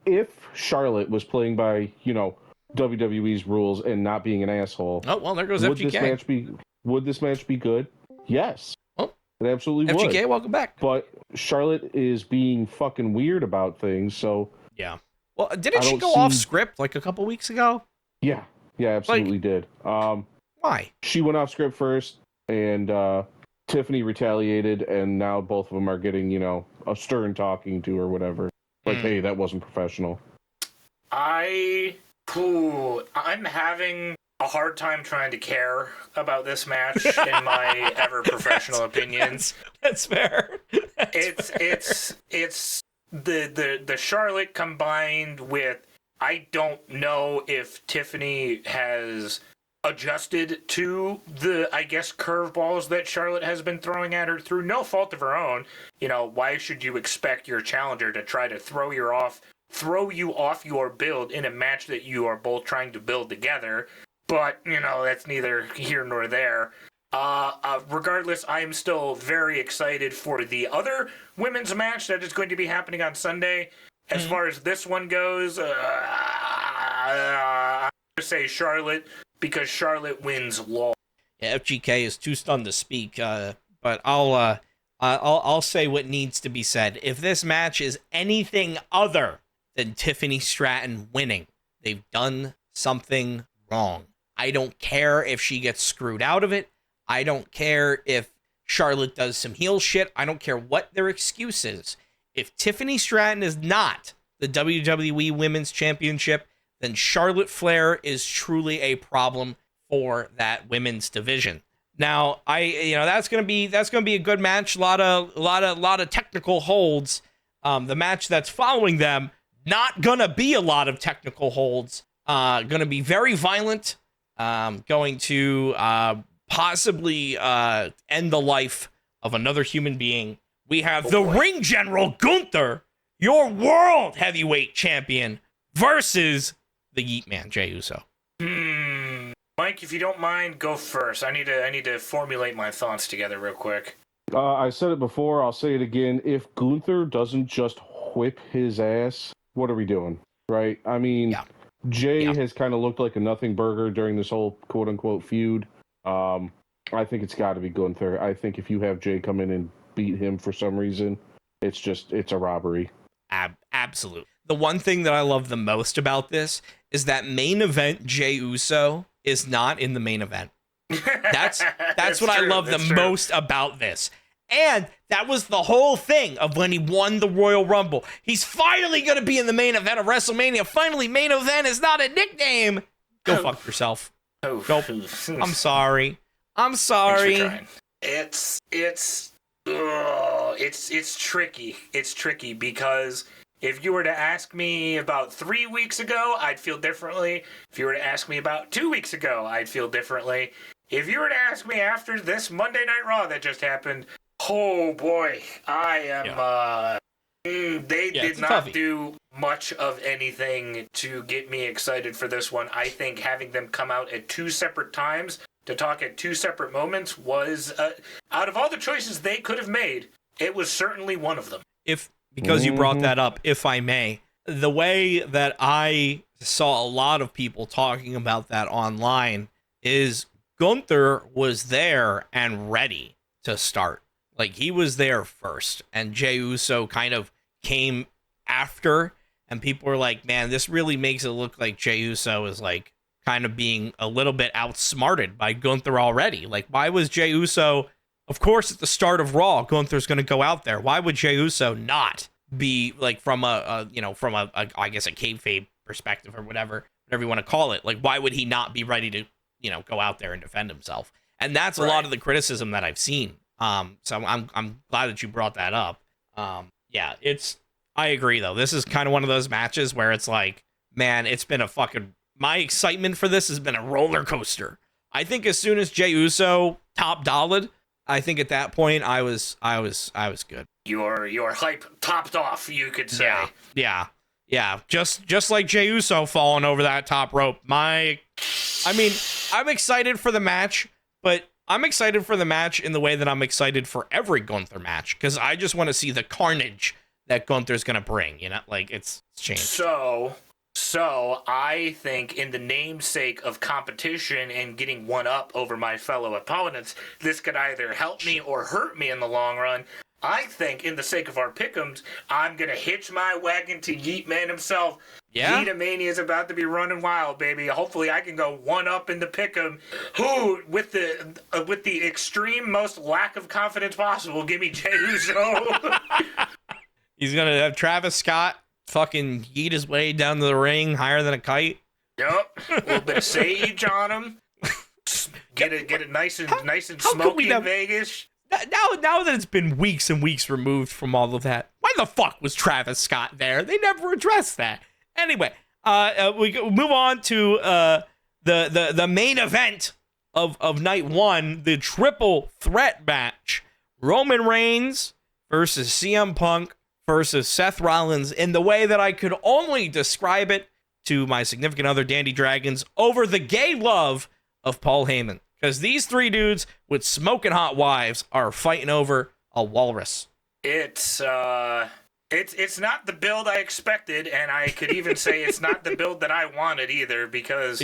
if Charlotte was playing by, WWE's rules and not being an asshole. Oh, well, there goes FGK. Would this match be good? Yes. Oh, it absolutely would. FGK, welcome back. But Charlotte is being fucking weird about things, so. Yeah. Well, didn't she go off script like a couple weeks ago? Yeah. Yeah, absolutely did. Why? She went off script first, and Tiffany retaliated, and now both of them are getting, a stern talking to or whatever. Like, hey, that wasn't professional. I'm having a hard time trying to care about this match, in my ever professional opinions. That's fair. It's the Charlotte combined with, I don't know if Tiffany has adjusted to the, curveballs that Charlotte has been throwing at her through no fault of her own. Why should you expect your challenger to try to throw you off your build in a match that you are both trying to build together? But, that's neither here nor there. Regardless, I am still very excited for the other women's match that is going to be happening on Sunday. As far as this one goes, I'm going to say Charlotte, because Charlotte wins law. Yeah, FGK is too stunned to speak, but I'll say what needs to be said. If this match is anything other than Tiffany Stratton winning, they've done something wrong. I don't care if she gets screwed out of it. I don't care if Charlotte does some heel shit. I don't care what their excuse is. If Tiffany Stratton is not the WWE Women's Championship, then Charlotte Flair is truly a problem for that women's division. Now, that's gonna be a good match. A lot of technical holds. The match that's following them, not gonna be a lot of technical holds. Gonna be very violent. Going to possibly end the life of another human being. We have the Ring General Gunther, your World Heavyweight Champion, versus the Yeet Man, Jey Uso. Mike, if you don't mind, go first. I need to formulate my thoughts together real quick. I said it before, I'll say it again. If Gunther doesn't just whip his ass, what are we doing? Right? I mean, Jey has kind of looked like a nothing burger during this whole quote-unquote feud. I think it's got to be Gunther. I think if you have Jey come in and beat him for some reason, it's a robbery. Absolutely. The one thing that I love the most about this is that main event Jey Uso is not in the main event. That's what I love the most about this. And that was the whole thing of when he won the Royal Rumble. He's finally going to be in the main event of WrestleMania. Finally, main event is not a nickname. Go fuck yourself. Go. I'm sorry. It's tricky. It's tricky because if you were to ask me about 3 weeks ago, I'd feel differently. If you were to ask me about 2 weeks ago, I'd feel differently. If you were to ask me after this Monday Night Raw that just happened, oh boy, I am. They did not do much of anything to get me excited for this one. I think having them come out at 2 separate times to talk at 2 separate moments was, out of all the choices they could have made, it was certainly one of them. Because you brought that up, if I may, the way that I saw a lot of people talking about that online is Gunther was there and ready to start. Like, he was there first, and Jey Uso kind of came after, and people were like, man, this really makes it look like Jey Uso is, like, kind of being a little bit outsmarted by Gunther already. Like, why was Jey Uso... Of course, at the start of Raw, Gunther's going to go out there. Why would Jey Uso not be, like, from a I guess a kayfabe perspective or whatever you want to call it? Like, why would he not be ready to, go out there and defend himself? And that's a lot of the criticism that I've seen. So I'm glad that you brought that up. I agree though. This is kind of one of those matches where it's like, man, it's been my excitement for this has been a roller coaster. I think as soon as Jey Uso top dolled, I think at that point I was good. Your hype topped off, you could say. Yeah. Just like Jey Uso falling over that top rope. I'm excited for the match, but I'm excited for the match in the way that I'm excited for every Gunther match, because I just want to see the carnage that Gunther's gonna bring. Like it's changed. So I think in the namesake of competition and getting one up over my fellow opponents, this could either help me or hurt me in the long run. I think in the sake of our pick'ems, I'm going to hitch my wagon to Yeet Man himself. Yeah? Yeetamania is about to be running wild, baby. Hopefully I can go one up in the pick'em. Who, with the extreme most lack of confidence possible, give me Jey Uso. He's going to have Travis Scott fucking yeet his way down to the ring higher than a kite. Yep. A little bit of sage on him. Get it nice and smoky in Vegas. Now that it's been weeks and weeks removed from all of that, why the fuck was Travis Scott there? They never addressed that. Anyway, we move on to the main event of night one, the triple threat match. Roman Reigns versus CM Punk versus Seth Rollins, in the way that I could only describe it to my significant other, Dandy Dragons, over the gay love of Paul Heyman. Because these 3 dudes with smoking hot wives are fighting over a walrus. It's not the build I expected, and I could even say it's not the build that I wanted either, because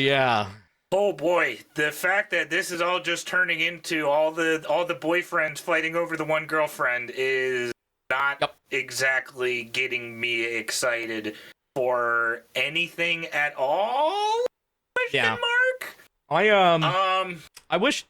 oh boy, the fact that this is all just turning into all the boyfriends fighting over the one girlfriend is not exactly getting me excited for anything at all? Question mark? I wish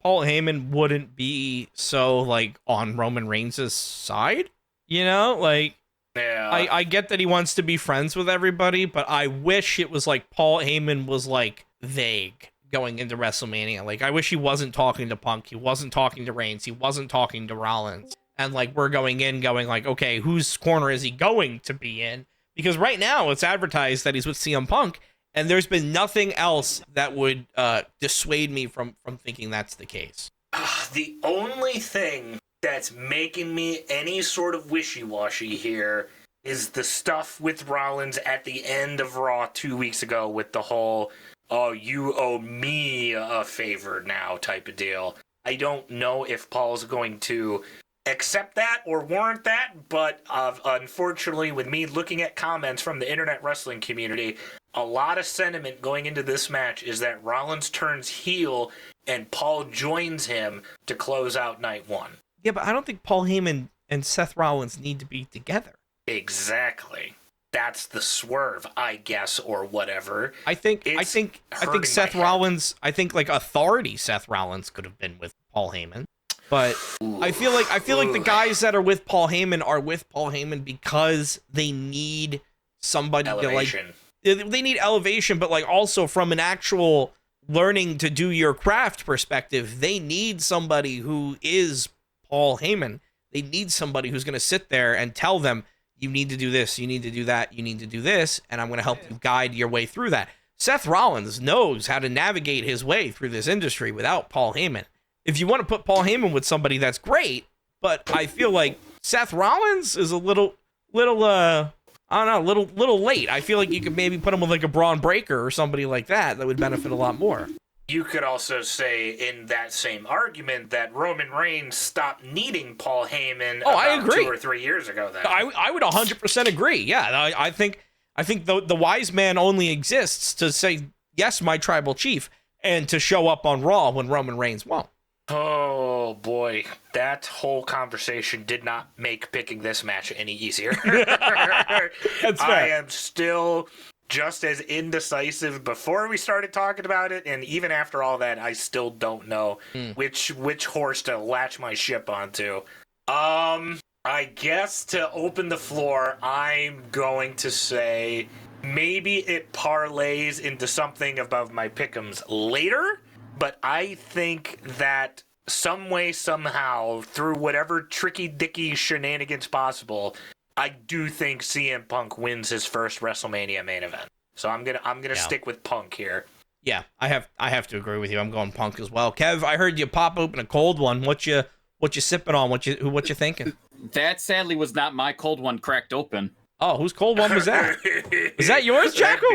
Paul Heyman wouldn't be so like on Roman Reigns' side. You know, like Yeah. I get that he wants to be friends with everybody, but I wish it was like Paul Heyman was like vague going into WrestleMania. Like I wish he wasn't talking to Punk, he wasn't talking to Reigns, he wasn't talking to Rollins. And like we're going like, okay, whose corner is he going to be in? Because right now it's advertised that he's with CM Punk, and there's been nothing else that would dissuade me from thinking that's the case. The only thing that's making me any sort of wishy-washy here is the stuff with Rollins at the end of Raw 2 weeks ago with the whole, oh, you owe me a favor now type of deal. I don't know if Paul's going to accept that or warrant that, but unfortunately, with me looking at comments from the internet wrestling community, a lot of sentiment going into this match is that Rollins turns heel and Paul joins him to close out night one. Yeah, but I don't think Paul Heyman and Seth Rollins need to be together. Exactly. That's the swerve, I guess, or whatever. I think Seth Rollins, I think like authority Seth Rollins could have been with Paul Heyman. But I feel like the guys that are with Paul Heyman are with Paul Heyman because they need somebody elevation. To like they need elevation, but like also from an actual learning to do your craft perspective, they need somebody who is Paul Heyman. They need somebody who's going to sit there and tell them, you need to do this, you need to do that, you need to do this, and I'm going to help you guide your way through that. Seth Rollins knows how to navigate his way through this industry without Paul Heyman. If you want to put Paul Heyman with somebody, that's great, but I feel like Seth Rollins is a little late. I feel like you could maybe put him with like a Braun Breaker or somebody like that would benefit a lot more. You could also say in that same argument that Roman Reigns stopped needing Paul Heyman I agree. 2 or 3 years ago. Then I would 100% agree. Yeah, I think the wise man only exists to say yes, my tribal chief, and to show up on Raw when Roman Reigns won't. Oh boy, that whole conversation did not make picking this match any easier. That's fair. I am still just as indecisive before we started talking about it, and even after all that, I still don't know which horse to latch my ship onto. I guess to open the floor, I'm going to say maybe it parlays into something above my pick'ems later. But I think that some way, somehow, through whatever tricky-dicky shenanigans possible, I do think CM Punk wins his first WrestleMania main event. So I'm gonna stick with Punk here. Yeah, I have to agree with you. I'm going Punk as well. Kev, I heard you pop open a cold one. What you sipping on? What you thinking? That sadly was not my cold one cracked open. Oh, whose cold one was that? Was that yours, Jacko?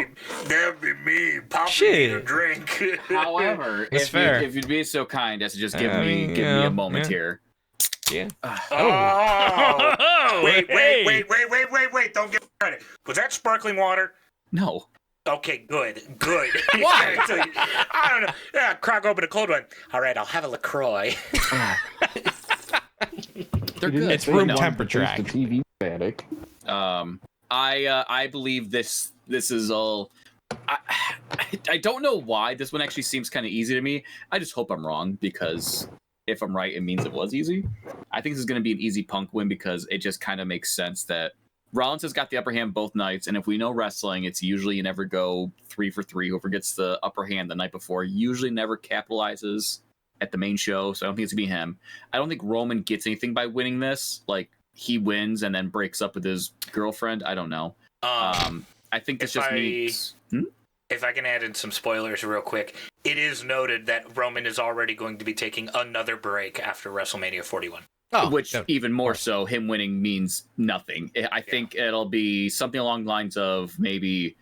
That'd be me popping a drink. However, if you'd be so kind as to just give me a moment here. Yeah. Wait! Don't get credit. Was that sparkling water? No. Okay, good. Why? I don't know. Yeah, crack open a cold one. All right, I'll have a LaCroix. They're good. It's room temperature. The TV static. I believe this is all. I don't know why this one actually seems kind of easy to me. I just hope I'm wrong, because if I'm right, it means it was easy. I think this is going to be an easy Punk win because it just kind of makes sense that Rollins has got the upper hand both nights, and if we know wrestling, it's usually you never go 3 for 3. Whoever gets the upper hand the night before usually never capitalizes at the main show, so I don't think it's going to be him. I don't think Roman gets anything by winning this. Like, he wins and then breaks up with his girlfriend. I don't know. I think this just means... If I can add in some spoilers real quick, it is noted that Roman is already going to be taking another break after WrestleMania 41. Which, even more so, him winning means nothing. I think it'll be something along the lines of maybe,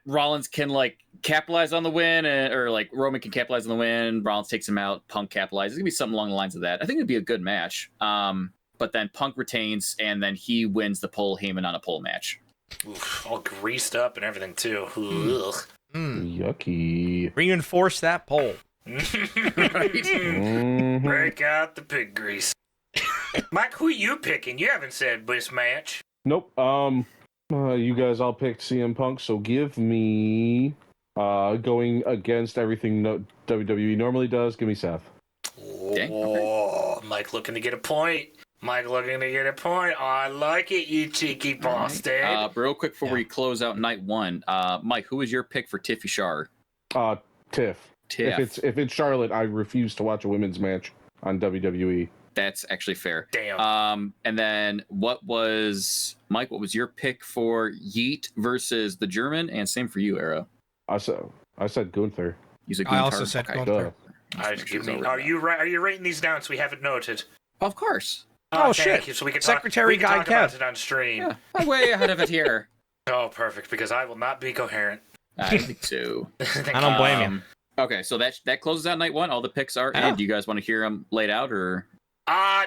Rollins can, like, capitalize on the win, or, like, Roman can capitalize on the win, Rollins takes him out, Punk capitalizes. It's going to be something along the lines of that. I think it'd be a good match. But then Punk retains, and then he wins the Paul Heyman on a pole match. Oof, all greased up and everything, too. Yucky. Reinforce that pole. Break out the pig grease. Mike, who are you picking? You haven't said this match. Nope. You guys all picked CM Punk, so give me Going against everything WWE normally does, give me Seth. Oh, Mike looking to get a point. Oh, I like it, you cheeky bastard. Right. Real quick before we close out night one, Mike, who was your pick for Tiffy Shar? Tiff. If it's Charlotte, I refuse to watch a women's match on WWE. That's actually fair. Damn. And then what was your pick for Yeet versus the German? And same for you, Arrow. I said Gunther. You said Gunther? I also said Gunther. Are you writing these down so we have it noted? Of course. Oh shit! You. So we can Secretary talk Guy about Kev. it on stream. Yeah, I'm way ahead of it here. Oh, perfect, because I will not be coherent. I think so. I don't blame you. Okay, so that closes out night one. All the picks are in. Do you guys want to hear them laid out, or?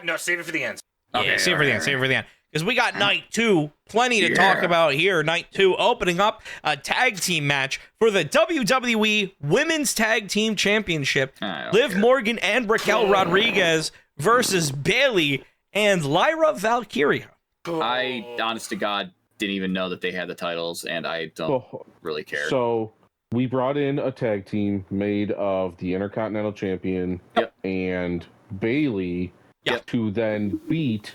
No, save it for the end. Okay, save it for the end. Save it for the end. Because we got night two, plenty to talk about here. Night two, opening up a tag team match for the WWE Women's Tag Team Championship. Liv Morgan and Raquel Rodriguez versus Bayley and Lyra Valkyria. I, honest to God, didn't even know that they had the titles, and I don't really care. So we brought in a tag team made of the Intercontinental Champion and Bayley to then beat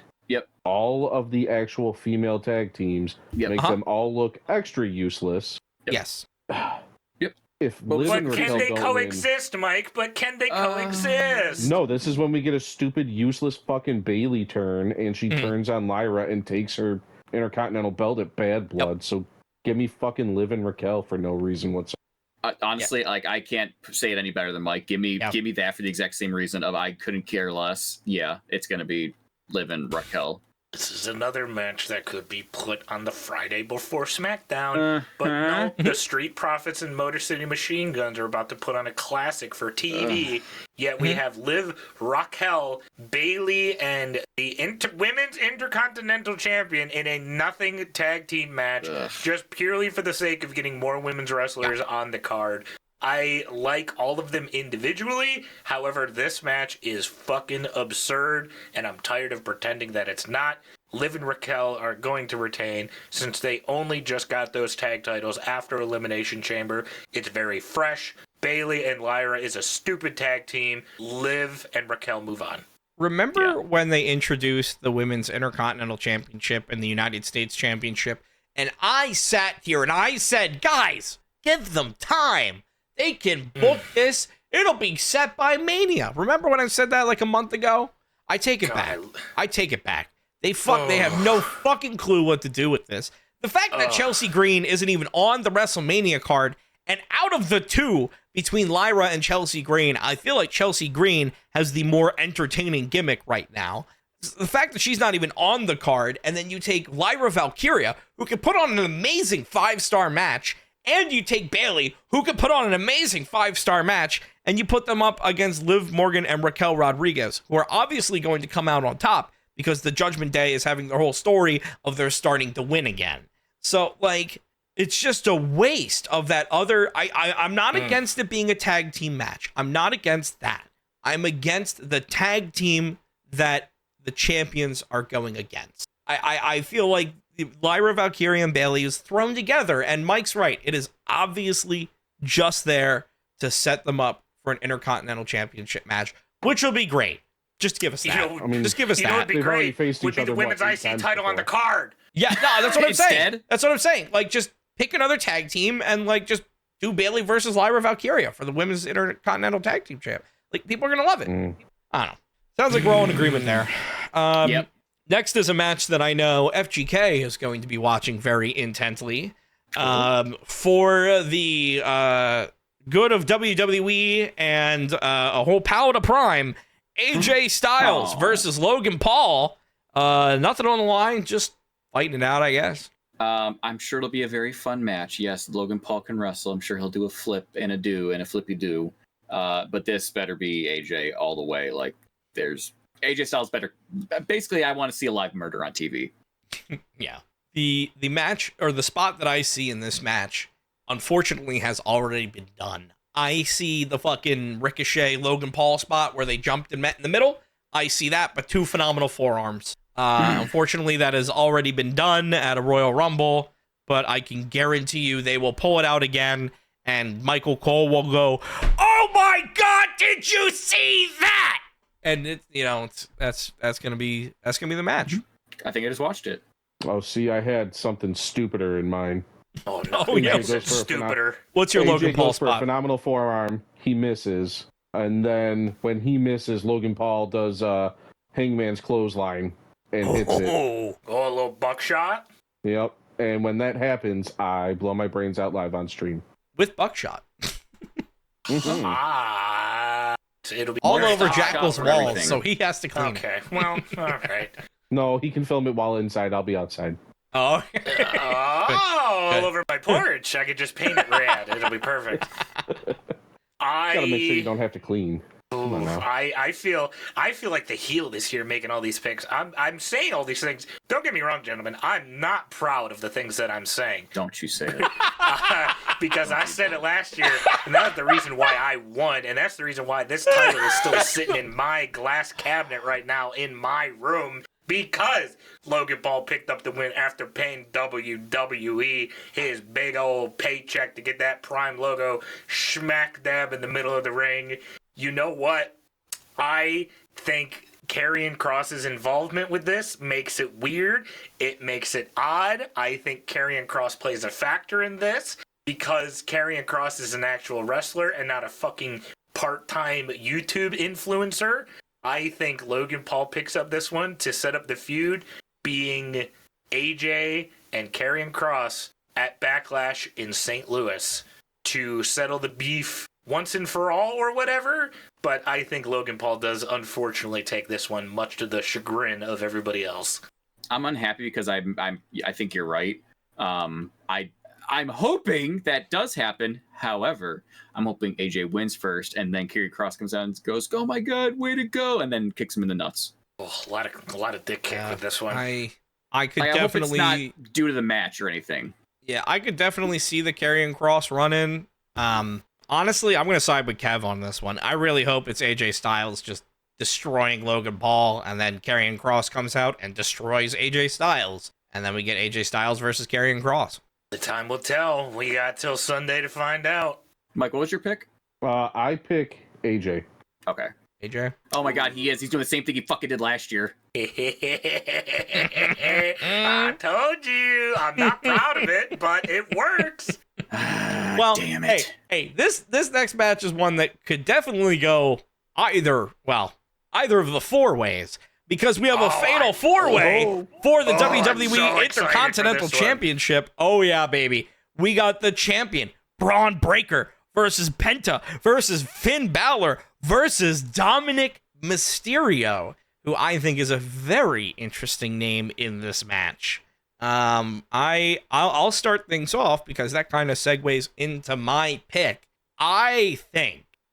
all of the actual female tag teams, make them all look extra useless. Yes. If but can they coexist, Mike? But can they coexist? No, this is when we get a stupid, useless fucking Bayley turn, and she turns on Lyra and takes her Intercontinental belt at Bad Blood. So give me fucking Liv and Raquel for no reason whatsoever. Honestly, like I can't say it any better than Mike. Give me that for the exact same reason of I couldn't care less. Yeah, it's gonna be Liv and Raquel. This is another match that could be put on the Friday before SmackDown. But no, the Street Profits and Motor City Machine Guns are about to put on a classic for TV. Yet we have Liv, Raquel, Bayley, and the Women's Intercontinental Champion in a nothing tag team match, just purely for the sake of getting more women's wrestlers on the card. I like all of them individually. However, this match is fucking absurd, and I'm tired of pretending that it's not. Liv and Raquel are going to retain since they only just got those tag titles after Elimination Chamber. It's very fresh. Bayley and Lyra is a stupid tag team. Liv and Raquel move on. Remember when they introduced the Women's Intercontinental Championship and the United States Championship? And I sat here and I said, guys, give them time. They can book this. It'll be set by Mania. Remember when I said that like a month ago? I take it back. They have no fucking clue what to do with this. The fact that Chelsea Green isn't even on the WrestleMania card, and out of the two between Lyra and Chelsea Green, I feel like Chelsea Green has the more entertaining gimmick right now. The fact that she's not even on the card, and then you take Lyra Valkyria, who can put on an amazing 5-star match, and you take Bayley, who could put on an amazing 5-star match, and you put them up against Liv Morgan and Raquel Rodriguez, who are obviously going to come out on top because the Judgment Day is having their whole story of they're starting to win again. So, like, it's just a waste of that other... I'm not against it being a tag team match. I'm not against that. I'm against the tag team that the champions are going against. I feel like Lyra Valkyria and Bayley is thrown together, and Mike's right. It is obviously just there to set them up for an Intercontinental Championship match, which will be great. Just give us that. Just give us that. Would be great. Would be the women's IC title on the card. Yeah, no, that's what I'm saying. That's what I'm saying. Like, just pick another tag team and like just do Bayley versus Lyra Valkyria for the women's Intercontinental Tag Team Champ. Like, people are gonna love it. I don't know. Sounds like we're all in agreement there. Next is a match that I know FGK is going to be watching very intently. For the good of WWE and a whole palette of Prime, AJ Styles versus Logan Paul. Nothing on the line, just fighting it out, I guess. I'm sure it'll be a very fun match. Yes, Logan Paul can wrestle. I'm sure he'll do a flip and a do and a flippy do. But this better be AJ all the way. Like, there's AJ Styles better. Basically, I want to see a live murder on TV. Yeah. The match, or the spot that I see in this match, unfortunately has already been done. I see the fucking Ricochet Logan Paul spot where they jumped and met in the middle. I see that, but 2 phenomenal forearms. Unfortunately, that has already been done at a Royal Rumble, but I can guarantee you they will pull it out again. and Michael Cole will go, "Oh my God, did you see that?" And that's gonna be the match. I think I just watched it. Oh, see, I had something stupider in mind. Oh no! Stupider. What's your AJ Logan Paul goes for a spot? phenomenal forearm. He misses, and then when he misses, Logan Paul does Hangman's clothesline and hits it. Oh, a little buckshot. Yep. And when that happens, I blow my brains out live on stream. With buckshot. It'll be all over Jackal's walls, so he has to clean. Okay, well, all right. No, he can film it while inside. I'll be outside. Oh, all over my porch. I could just paint it red. It'll be perfect. Gotta make sure you don't have to clean. I feel like the heel this year making all these picks. I'm saying all these things. Don't get me wrong, gentlemen. I'm not proud of the things that I'm saying. Don't you say it. Because I said it last year, and that's the reason why I won, and that's the reason why this title is still sitting in my glass cabinet right now in my room. Because Logan Paul picked up the win after paying WWE his big old paycheck to get that Prime logo smack dab in the middle of the ring. You know what? I think Karrion Kross's involvement with this makes it weird. It makes it odd. I think Karrion Kross plays a factor in this because Karrion Kross is an actual wrestler and not a fucking part-time YouTube influencer. I think Logan Paul picks up this one to set up the feud being AJ and Karrion Kross at Backlash in St. Louis to settle the beef once and for all or whatever. But I think Logan Paul does unfortunately take this one, much to the chagrin of everybody else. I'm unhappy because I think you're right. I'm hoping that does happen. However, I'm hoping AJ wins first, and then Karrion Kross comes out and goes, "Oh my God, way to go!" and then kicks him in the nuts. Oh, a lot of dick kick with this one. I could definitely. I hope it's not due to the match or anything. Yeah, I could definitely see the Karrion Kross run in. Honestly, I'm going to side with Kev on this one. I really hope it's AJ Styles just destroying Logan Paul, and then Karrion Kross comes out and destroys AJ Styles, and then we get AJ Styles versus Karrion Kross. The time will tell. We got till Sunday to find out. Mike, what was your pick? I pick AJ. Okay. AJ? Oh my God, he is. He's doing the same thing he fucking did last year. I told you. I'm not proud of it, but it works. Well, damn it. Hey, this next match is one that could definitely go either of the four ways. Because we have a fatal four-way for the WWE Intercontinental Championship. Oh, yeah, baby. We got the champion, Braun Breaker, versus Penta, versus Finn Balor, versus Dominic Mysterio, who I think is a very interesting name in this match. I'll start things off because that kind of segues into my pick.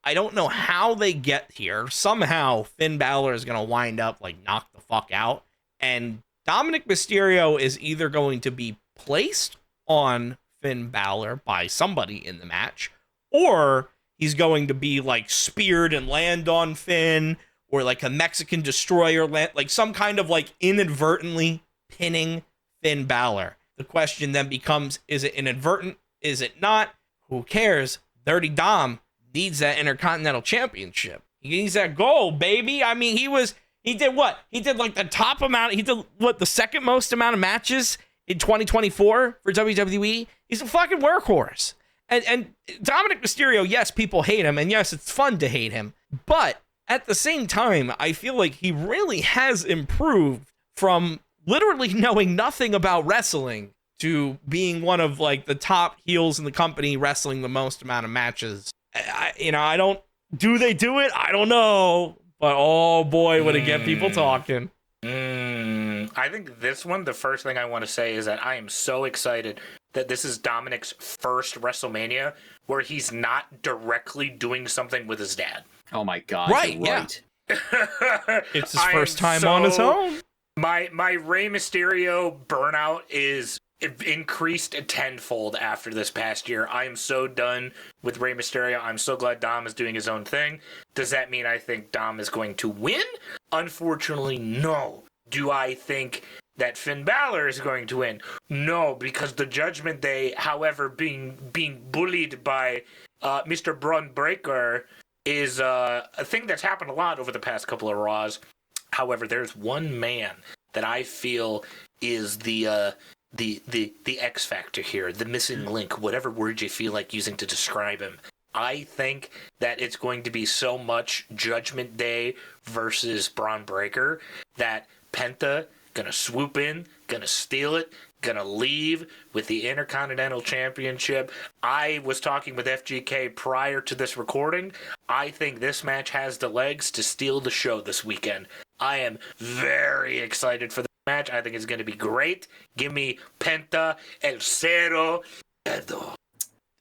I don't know how they get here. Somehow Finn Balor is going to wind up knocked the fuck out. And Dominic Mysterio is either going to be placed on Finn Balor by somebody in the match, or he's going to be speared and land on Finn, or a Mexican destroyer land, some kind of inadvertently pinning Finn Balor. The question then becomes, is it inadvertent? Is it not? Who cares? Dirty Dom needs that Intercontinental Championship. He needs that gold, baby. I mean, he did what? He did the top amount. He did the second most amount of matches in 2024 for WWE. He's a fucking workhorse. And Dominic Mysterio, yes, people hate him, and yes, it's fun to hate him. But at the same time, I feel like he really has improved from literally knowing nothing about wrestling to being one of the top heels in the company, wrestling the most amount of matches. I don't. Do they do it? I don't know. But oh boy, would it get people talking. I think this one, the first thing I want to say is that I am so excited that this is Dominic's first WrestleMania where he's not directly doing something with his dad. Oh my God. Right, yeah. It's his first time on his own. My Rey Mysterio burnout is increased tenfold after this past year. I am so done with Rey Mysterio. I'm so glad Dom is doing his own thing. Does that mean I think Dom is going to win? Unfortunately, no. Do I think that Finn Balor is going to win. No, because the Judgment Day, however, being bullied by Mr. Braun Breaker is a thing that's happened a lot over the past couple of Raws. However, there's one man that I feel is the X factor here, the missing link, whatever word you feel like using to describe him. I think that it's going to be so much Judgment Day versus Braun Breaker that Penta gonna swoop in, gonna steal it, gonna leave with the Intercontinental Championship. I was talking with FGK prior to this recording. I think this match has the legs to steal the show this weekend. I am very excited for the match. I think it's going to be great. Give me Penta El Cero.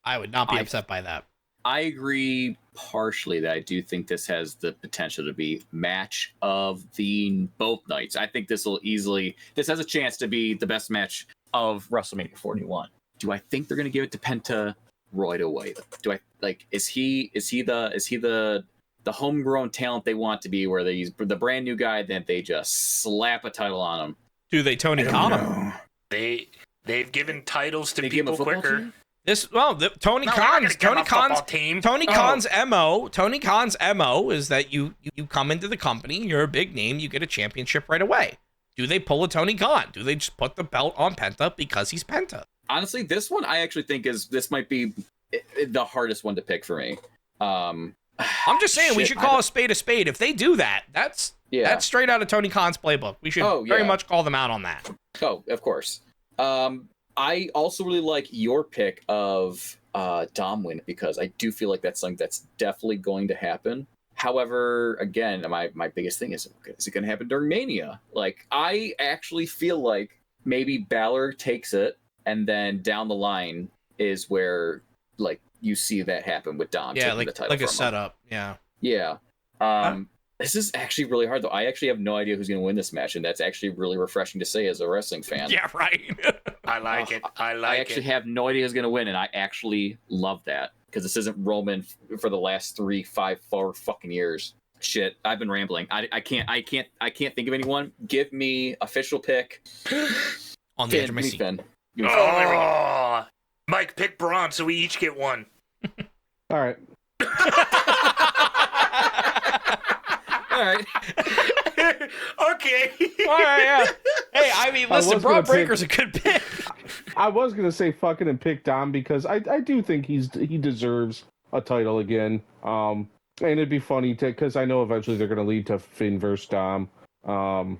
I would not be upset by that. I agree partially that I do think this has the potential to be match of the both nights. I think this has a chance to be the best match of WrestleMania 41. Do I think they're going to give it to Penta right away? Do I is he the homegrown talent they want to be, where he's the brand new guy that they just slap a title on him? Do they Tony Khan him? They've given titles to people quicker. Team? Tony Khan's MO is that you come into the company, you're a big name, you get a championship right away. Do they pull a Tony Khan? Do they just put the belt on Penta because he's Penta? Honestly, this one I actually think this might be the hardest one to pick for me. I'm just saying we should call a spade a spade. If they do that, that's straight out of Tony Khan's playbook. We should very much call them out on that. Oh, of course. I also really like your pick of Dom win, because I do feel like that's something that's definitely going to happen. However, again, my biggest thing is it going to happen during Mania? Like, I actually feel like maybe Balor takes it, and then down the line is where you see that happen with Dom. Yeah, taking the title like a from him. setup. Yeah. Yeah. This is actually really hard, though. I actually have no idea who's going to win this match, and that's actually really refreshing to say as a wrestling fan. Yeah, right. I like it. I actually have no idea who's going to win, and I actually love that, because this isn't Roman for the last 3, 5, 4 fucking years. Shit, I've been rambling. I can't think of anyone. Give me official pick. On the edge of my seat. Finn. Mike, pick Braun, so we each get one. All right. All right. Okay. All right, yeah. Hey, I mean, listen, Braun Breaker's a good pick. I was gonna say fucking and pick Dom, because I do think he deserves a title again. And it'd be funny because I know eventually they're gonna lead to Finn versus Dom.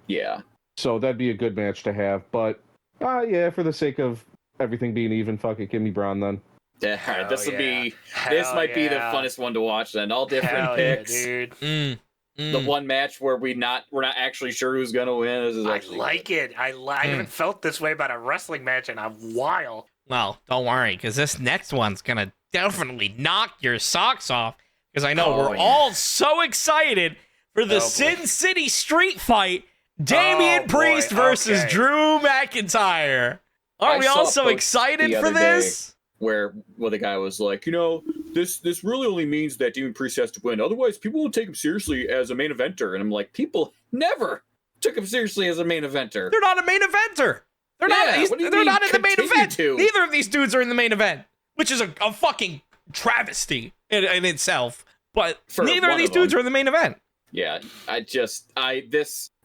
Yeah. So that'd be a good match to have. But for the sake of everything being even, fuck it, give me Braun then. Yeah, this might be the funnest one to watch then. All different picks. Yeah, dude. The one match where we're not actually sure who's gonna win. This is actually it. I haven't felt this way about a wrestling match in a while. Well, don't worry, because this next one's gonna definitely knock your socks off. Because I know we're all so excited for the Sin City Street Fight, Damian Priest versus Drew McIntyre. Aren't we all so excited for this? Where the guy was like, this really only means that Damian Priest has to win. Otherwise, people won't take him seriously as a main eventer. And I'm like, people never took him seriously as a main eventer. They're not a main eventer. They're not in the main event. Neither of these dudes are in the main event, which is a fucking travesty in itself. But neither of these dudes are in the main event. Yeah, this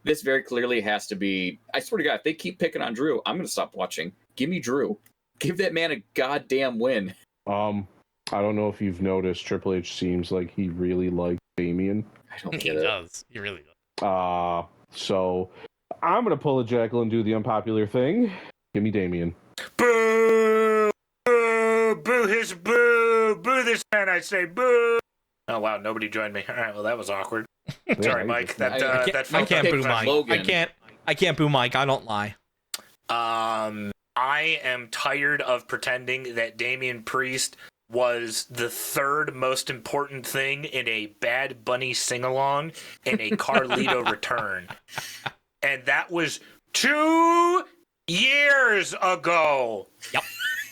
very clearly has to be. I swear to God, if they keep picking on Drew, I'm going to stop watching. Give me Drew. Give that man a goddamn win. I don't know if you've noticed, Triple H seems like he really likes Damian. I don't get it. He really does. So I'm gonna pull a Jekyll and do the unpopular thing. Give me Damian. Boo! Boo! Boo! His boo! Boo! This man! I say boo! Oh wow! Nobody joined me. All right. Well, that was awkward. Sorry, Mike. I can't boo Mike. I can't boo Mike. I don't lie. I am tired of pretending that Damian Priest was the third most important thing in a Bad Bunny sing-along in a Carlito return. And that was 2 years ago. Yep.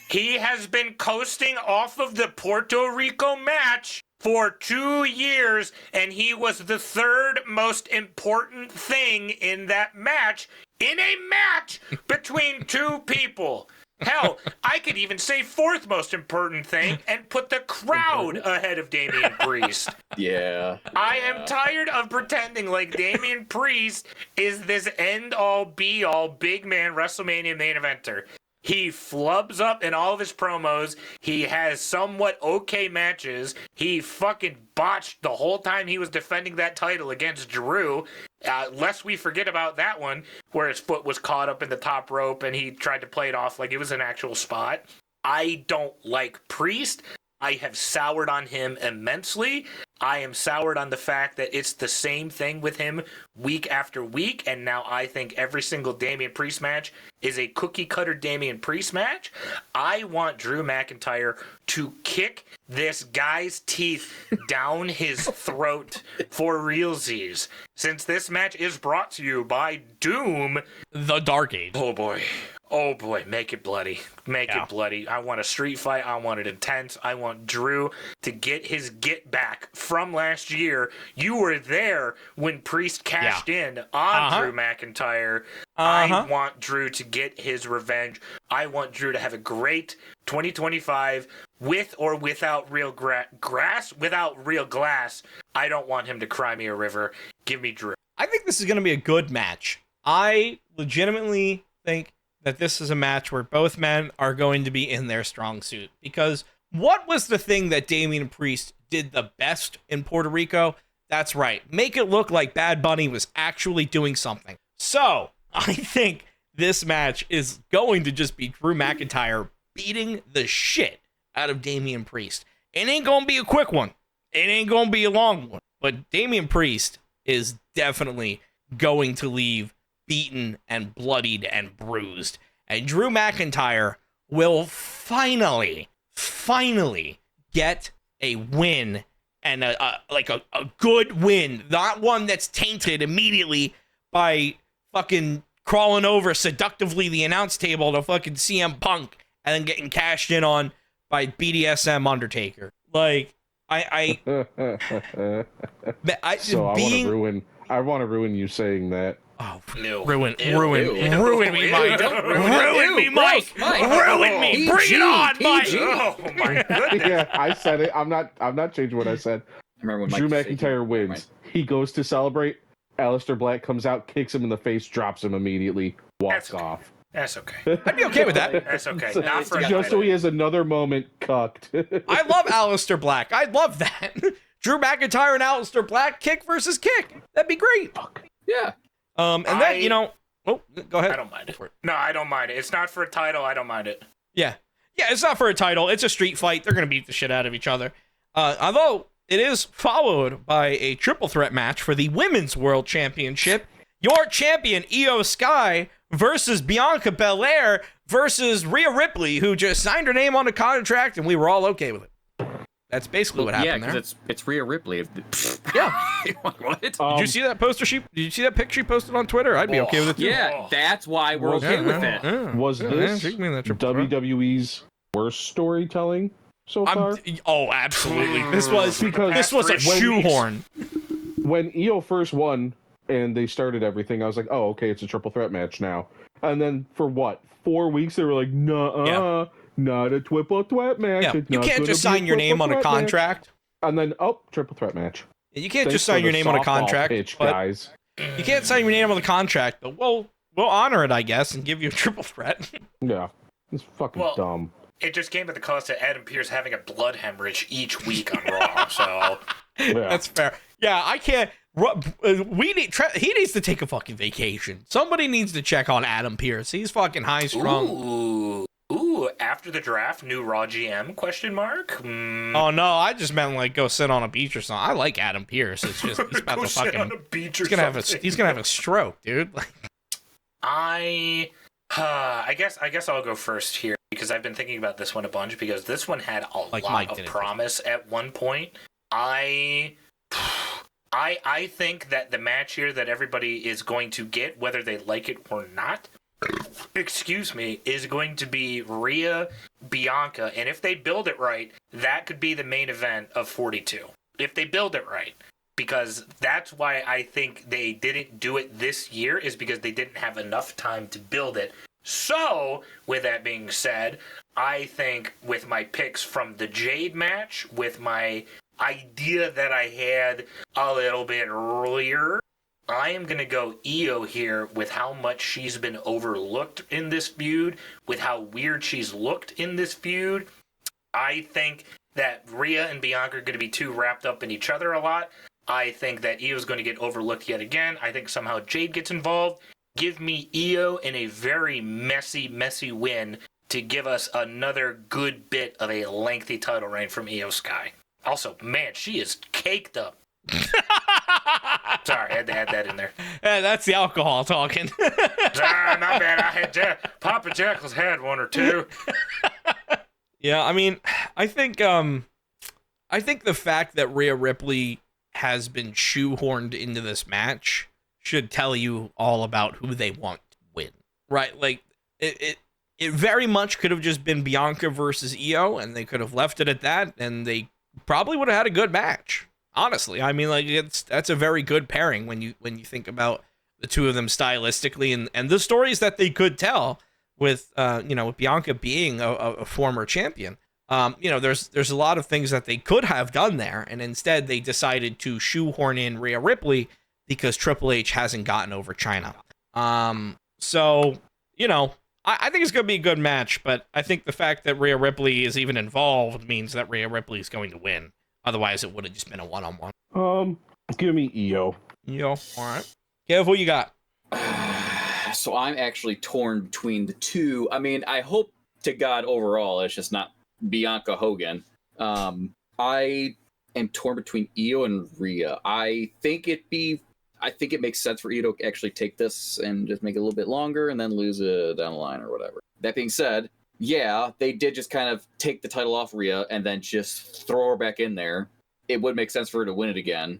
He has been coasting off of the Puerto Rico match for 2 years, and he was the third most important thing in that match. in a match between two people. Hell, I could even say fourth most important thing and put the crowd ahead of Damian Priest. Yeah. I am tired of pretending like Damian Priest is this end-all, be-all, big man WrestleMania main eventer. He flubs up in all of his promos. He has somewhat okay matches. He fucking botched the whole time he was defending that title against Drew. Lest we forget about that one, where his foot was caught up in the top rope and he tried to play it off like it was an actual spot. I don't like Priest. I have soured on him immensely. I am soured on the fact that it's the same thing with him week after week, and now I think every single Damian Priest match is a cookie-cutter Damian Priest match. I want Drew McIntyre to kick this guy's teeth down his throat for realsies. Since this match is brought to you by Doom, The Dark Age. Oh boy, make it bloody. Make it bloody. I want a street fight. I want it intense. I want Drew to get his get back from last year. You were there when Priest cashed in on Drew McIntyre. I want Drew to get his revenge. I want Drew to have a great 2025 with or without real without real glass. I don't want him to cry me a river. Give me Drew. I think this is going to be a good match. I legitimately think that this is a match where both men are going to be in their strong suit. Because what was the thing that Damian Priest did the best in Puerto Rico? That's right. Make it look like Bad Bunny was actually doing something. So, I think this match is going to just be Drew McIntyre beating the shit out of Damian Priest. It ain't going to be a quick one. It ain't going to be a long one. But Damian Priest is definitely going to leave beaten and bloodied and bruised. And Drew McIntyre will finally get a win, and a good win, not one that's tainted immediately by fucking crawling over seductively the announce table to fucking CM Punk and then getting cashed in on by BDSM Undertaker. Like, I want to ruin you saying that. Oh, No. ruin me, Mike. Ruin me, Mike. Ruin me. Bring it on, Mike. Oh my goodness. Yeah, I said it. I'm not changing what I said. Remember when Drew McIntyre wins. He goes to celebrate. Aleister Black comes out, kicks him in the face, drops him immediately, walks off. That's okay. I'd be okay with that. That's okay. Not for just so he has another moment cucked. I love Aleister Black. I love that. Drew McIntyre and Aleister Black, kick versus kick. That'd be great. Yeah. And then, oh, go ahead. I don't mind it. No, I don't mind it. It's not for a title. I don't mind it. Yeah. Yeah, it's not for a title. It's a street fight. They're going to beat the shit out of each other. Although it is followed by a triple threat match for the Women's World Championship. Your champion, Io Sky, versus Bianca Belair versus Rhea Ripley, who just signed her name on a contract, and we were all okay with it. That's basically what happened there. Yeah, because it's Rhea Ripley. Yeah. What? Did you see that poster? Did you see that picture she posted on Twitter? I'd be okay with it too. Yeah, that's why we're okay with it. Was this WWE's worst storytelling so far? Oh, absolutely. This was a shoehorn. When Io first won and they started everything, I was like, oh, okay, it's a triple threat match now. And then for 4 weeks, they were like, nuh-uh. Not a triple threat match. Yeah. You can't just sign your name on a contract. And then, triple threat match. You can't just sign your name on a contract. Pitch, guys. You can't sign your name on the contract, but we'll honor it, I guess, and give you a triple threat. Yeah. It's fucking dumb. It just came at the cost of Adam Pearce having a blood hemorrhage each week on Raw, so... Yeah. That's fair. Yeah, I can't... he needs to take a fucking vacation. Somebody needs to check on Adam Pearce. He's fucking high-strung. Ooh, after the draft, new Raw GM, question mark? Oh, no, I just meant, go sit on a beach or something. I like Adam Pearce. It's just, he's about to fucking... on a beach or he's gonna have a stroke, dude. I guess I'll go first here, because I've been thinking about this one a bunch, because this one had a lot of promise at one point. I think that the match here that everybody is going to get, whether they like it or not, is going to be Rhea Bianca. And if they build it right, that could be the main event of 42. If they build it right. because that's why I think they didn't do it this year, is because they didn't have enough time to build it. So, with that being said, I think with my picks from the Jade match, with my idea that I had a little bit earlier, I am going to go Io here with how much she's been overlooked in this feud, with how weird she's looked in this feud. I think that Rhea and Bianca are going to be too wrapped up in each other a lot. I think that Io's going to get overlooked yet again. I think somehow Jade gets involved. Give me Io in a very messy win to give us another good bit of a lengthy title reign from Io Sky. Also, man, she is caked up. Sorry, I had to add that in there. Yeah, that's the alcohol talking. My bad. I had Papa Jekyll's had one or two. Yeah, I mean, I think the fact that Rhea Ripley has been shoehorned into this match should tell you all about who they want to win, right? Like, it very much could have just been Bianca versus Io, and they could have left it at that, and they probably would have had a good match. Honestly, I mean, like, that's a very good pairing when you think about the two of them stylistically and the stories that they could tell with with Bianca being a former champion. There's a lot of things that they could have done there, and instead they decided to shoehorn in Rhea Ripley because Triple H hasn't gotten over China. So I think it's going to be a good match, but I think the fact that Rhea Ripley is even involved means that Rhea Ripley is going to win. Otherwise, it would have just been a one-on-one. Give me Io. All right. Kev, what you got? So I'm actually torn between the two. I mean, I hope to God overall it's just not Bianca Hogan. I am torn between Io and Rhea. I think it makes sense for Io to actually take this and just make it a little bit longer and then lose it down the line or whatever. That being said, yeah, they did just kind of take the title off Rhea and then just throw her back in there. It would make sense for her to win it again.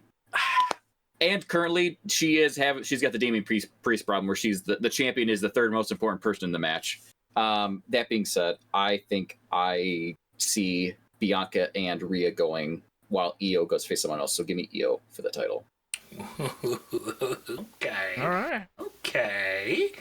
And currently, she's got the Damian Priest problem where she's the champion is the third most important person in the match. That being said, I think I see Bianca and Rhea going while Io goes face someone else. So give me Io for the title. Okay. All right. Okay.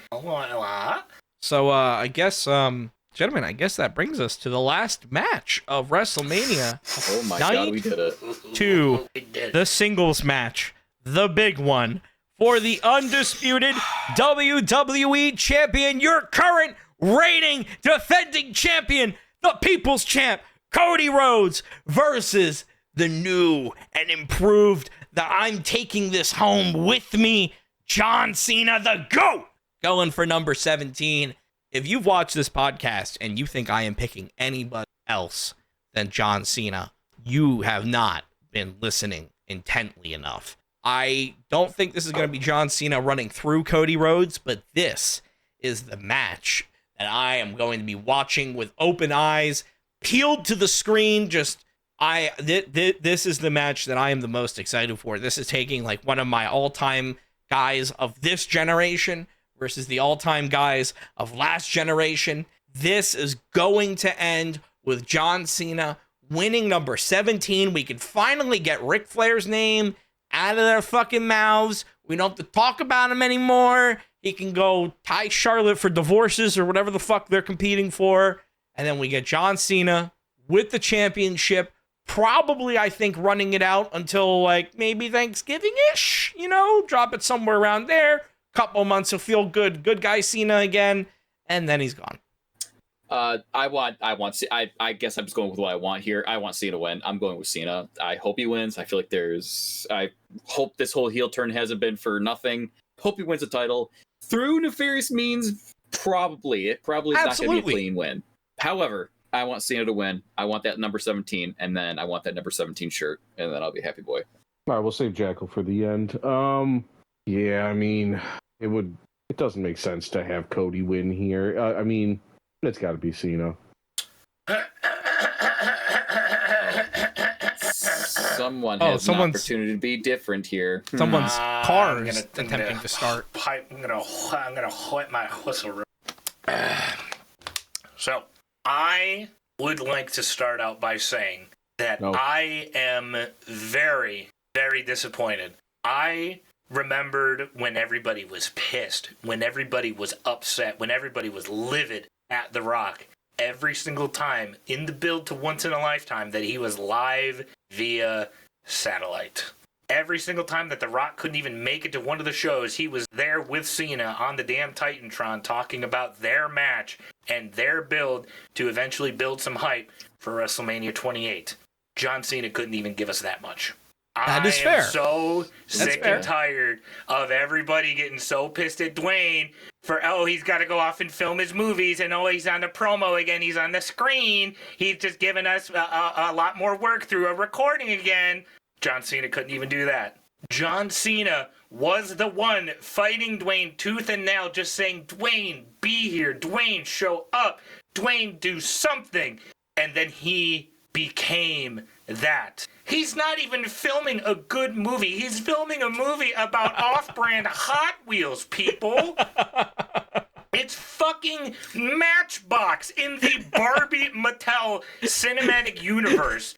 So I guess, gentlemen, I guess that brings us to the last match of WrestleMania. Oh my God, we did it. To the singles match, the big one, for the undisputed WWE Champion, your current reigning defending champion, the People's Champ, Cody Rhodes, versus the new and improved, I'm taking this home with me, John Cena, the GOAT, going for number 17. If you've watched this podcast and you think I am picking anybody else than John Cena, you have not been listening intently enough. I don't think this is going to be John Cena running through Cody Rhodes, but this is the match that I am going to be watching with open eyes, peeled to the screen. This is the match that I am the most excited for. This is taking like one of my all-time guys of this generation versus the all-time guys of last generation. This is going to end with John Cena winning number 17. We can finally get Ric Flair's name out of their fucking mouths. We don't have to talk about him anymore. He can go tie Charlotte for divorces or whatever the fuck they're competing for. And then we get John Cena with the championship. Probably, I think, running it out until like maybe Thanksgiving-ish, drop it somewhere around there. Couple months he'll feel good. Good guy Cena again. And then he's gone. I guess I'm just going with what I want here. I want Cena to win. I'm going with Cena. I hope he wins. I feel like I hope this whole heel turn hasn't been for nothing. Hope he wins the title. Through nefarious means, probably. It probably is not going to be a clean win. However, I want Cena to win. I want that number 17, and then I want that number 17 shirt, and then I'll be a happy boy. All right, we'll save Jackal for the end. Yeah, I mean, it doesn't make sense to have Cody win here. I mean, it's got to be Cena. Someone has an opportunity to be different here. Someone's car is attempting to start. I'm gonna wet my whistle. So, I would like to start out by saying that I am very, Very disappointed. I remembered when everybody was pissed, when everybody was upset, when everybody was livid at The Rock. Every single time in the build to Once in a Lifetime that he was live via satellite. Every single time that The Rock couldn't even make it to one of the shows, he was there with Cena on the damn Titantron talking about their match and their build to eventually build some hype for WrestleMania 28. John Cena couldn't even give us that much. That is fair. I am so sick and tired of everybody getting so pissed at Dwayne for, he's got to go off and film his movies, and he's on the promo again, he's on the screen, he's just giving us a lot more work through a recording again. John Cena couldn't even do that. John Cena was the one fighting Dwayne tooth and nail, just saying, Dwayne, be here, Dwayne, show up, Dwayne, do something. And then he became that. He's not even filming a good movie. He's filming a movie about off-brand Hot Wheels, people. It's fucking Matchbox in the Barbie Mattel cinematic universe.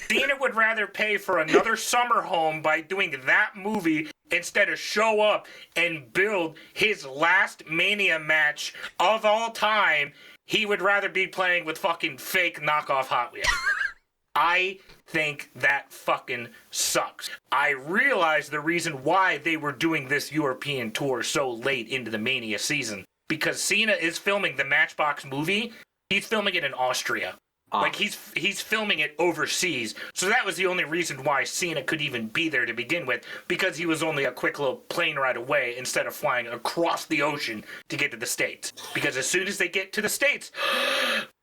Cena would rather pay for another summer home by doing that movie instead of show up and build his last Mania match of all time. He would rather be playing with fucking fake knockoff Hot Wheels. I think that fucking sucks. I realize the reason why they were doing this European tour so late into the Mania season. Because Cena is filming the Matchbox movie. He's filming it in Austria. Like, he's filming it overseas. So that was the only reason why Cena could even be there to begin with. Because he was only a quick little plane ride away instead of flying across the ocean to get to the States. Because as soon as they get to the States,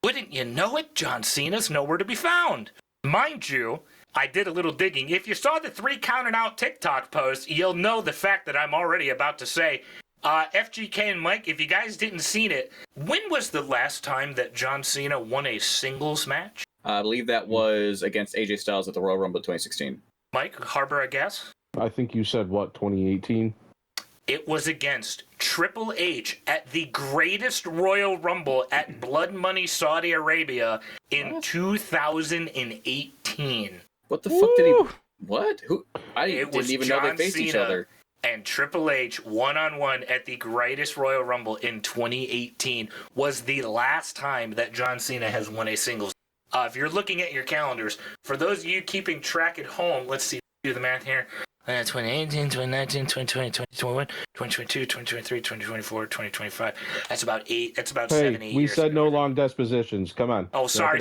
wouldn't you know it, John Cena's nowhere to be found. Mind you, I did a little digging. If you saw the 3 counted out TikTok post, you'll know the fact that I'm already about to say. FGK and Mike, if you guys didn't seen it, when was the last time that John Cena won a singles match? I believe that was against AJ Styles at the Royal Rumble 2016. Mike, harbor a guess? I think you said, 2018? It was against Triple H at the greatest Royal Rumble at Blood Money, Saudi Arabia in 2018. What the fuck did he... What? Who? I didn't even know they faced each other. And Triple H one-on-one at the greatest Royal Rumble in 2018 was the last time that John Cena has won a singles. If you're looking at your calendars, for those of you keeping track at home, let's see, do the math here. 2018, 2019, 2020, 2021, 2022, 2023, 2024, 2025. That's about 7, 8 years. We said no long dispositions. Come on. Oh, sorry.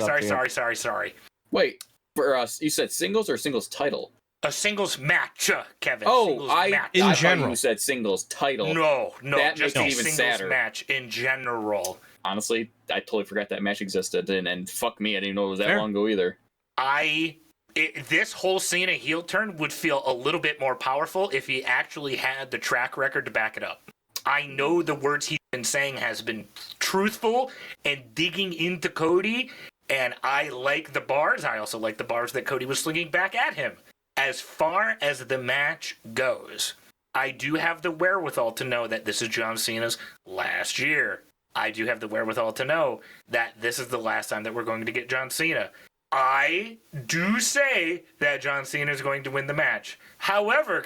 Wait, for us, you said singles or singles title? A singles match, Kevin. Oh, match. In general. You said singles title. No, that just makes a it even singles sadder. match in general. Honestly, I totally forgot that match existed, and fuck me, I didn't know it was that long ago either. This whole Cena heel turn would feel a little bit more powerful if he actually had the track record to back it up. I know the words he's been saying has been truthful and digging into Cody, and I like the bars. I also like the bars that Cody was slinging back at him. As far as the match goes, I do have the wherewithal to know that this is John Cena's last year. I do have the wherewithal to know that this is the last time that we're going to get John Cena. I do say that John Cena is going to win the match. However,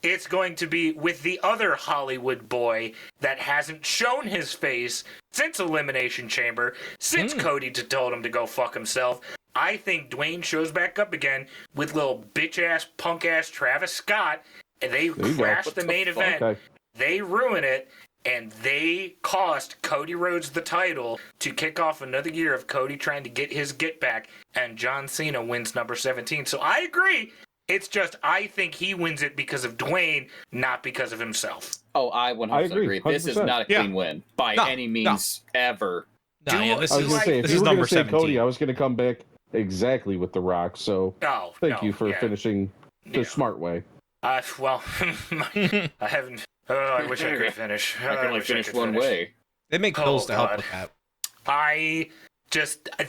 it's going to be with the other Hollywood boy that hasn't shown his face since Elimination Chamber, since Cody told him to go fuck himself. I think Dwayne shows back up again with little bitch-ass, punk-ass Travis Scott, and they crash the main event. Okay. They ruin it, and they cost Cody Rhodes the title to kick off another year of Cody trying to get his get back, and John Cena wins number 17. So I agree. It's just I think he wins it because of Dwayne, not because of himself. Oh, I 100% agree. 100%. This is not a clean win by any means ever. This is number 17. Cody, I was going to come back exactly with The Rock, so thank you for finishing the smart way. Well, I haven't... I wish I could finish. I can only finish one way. They make pills to help with that.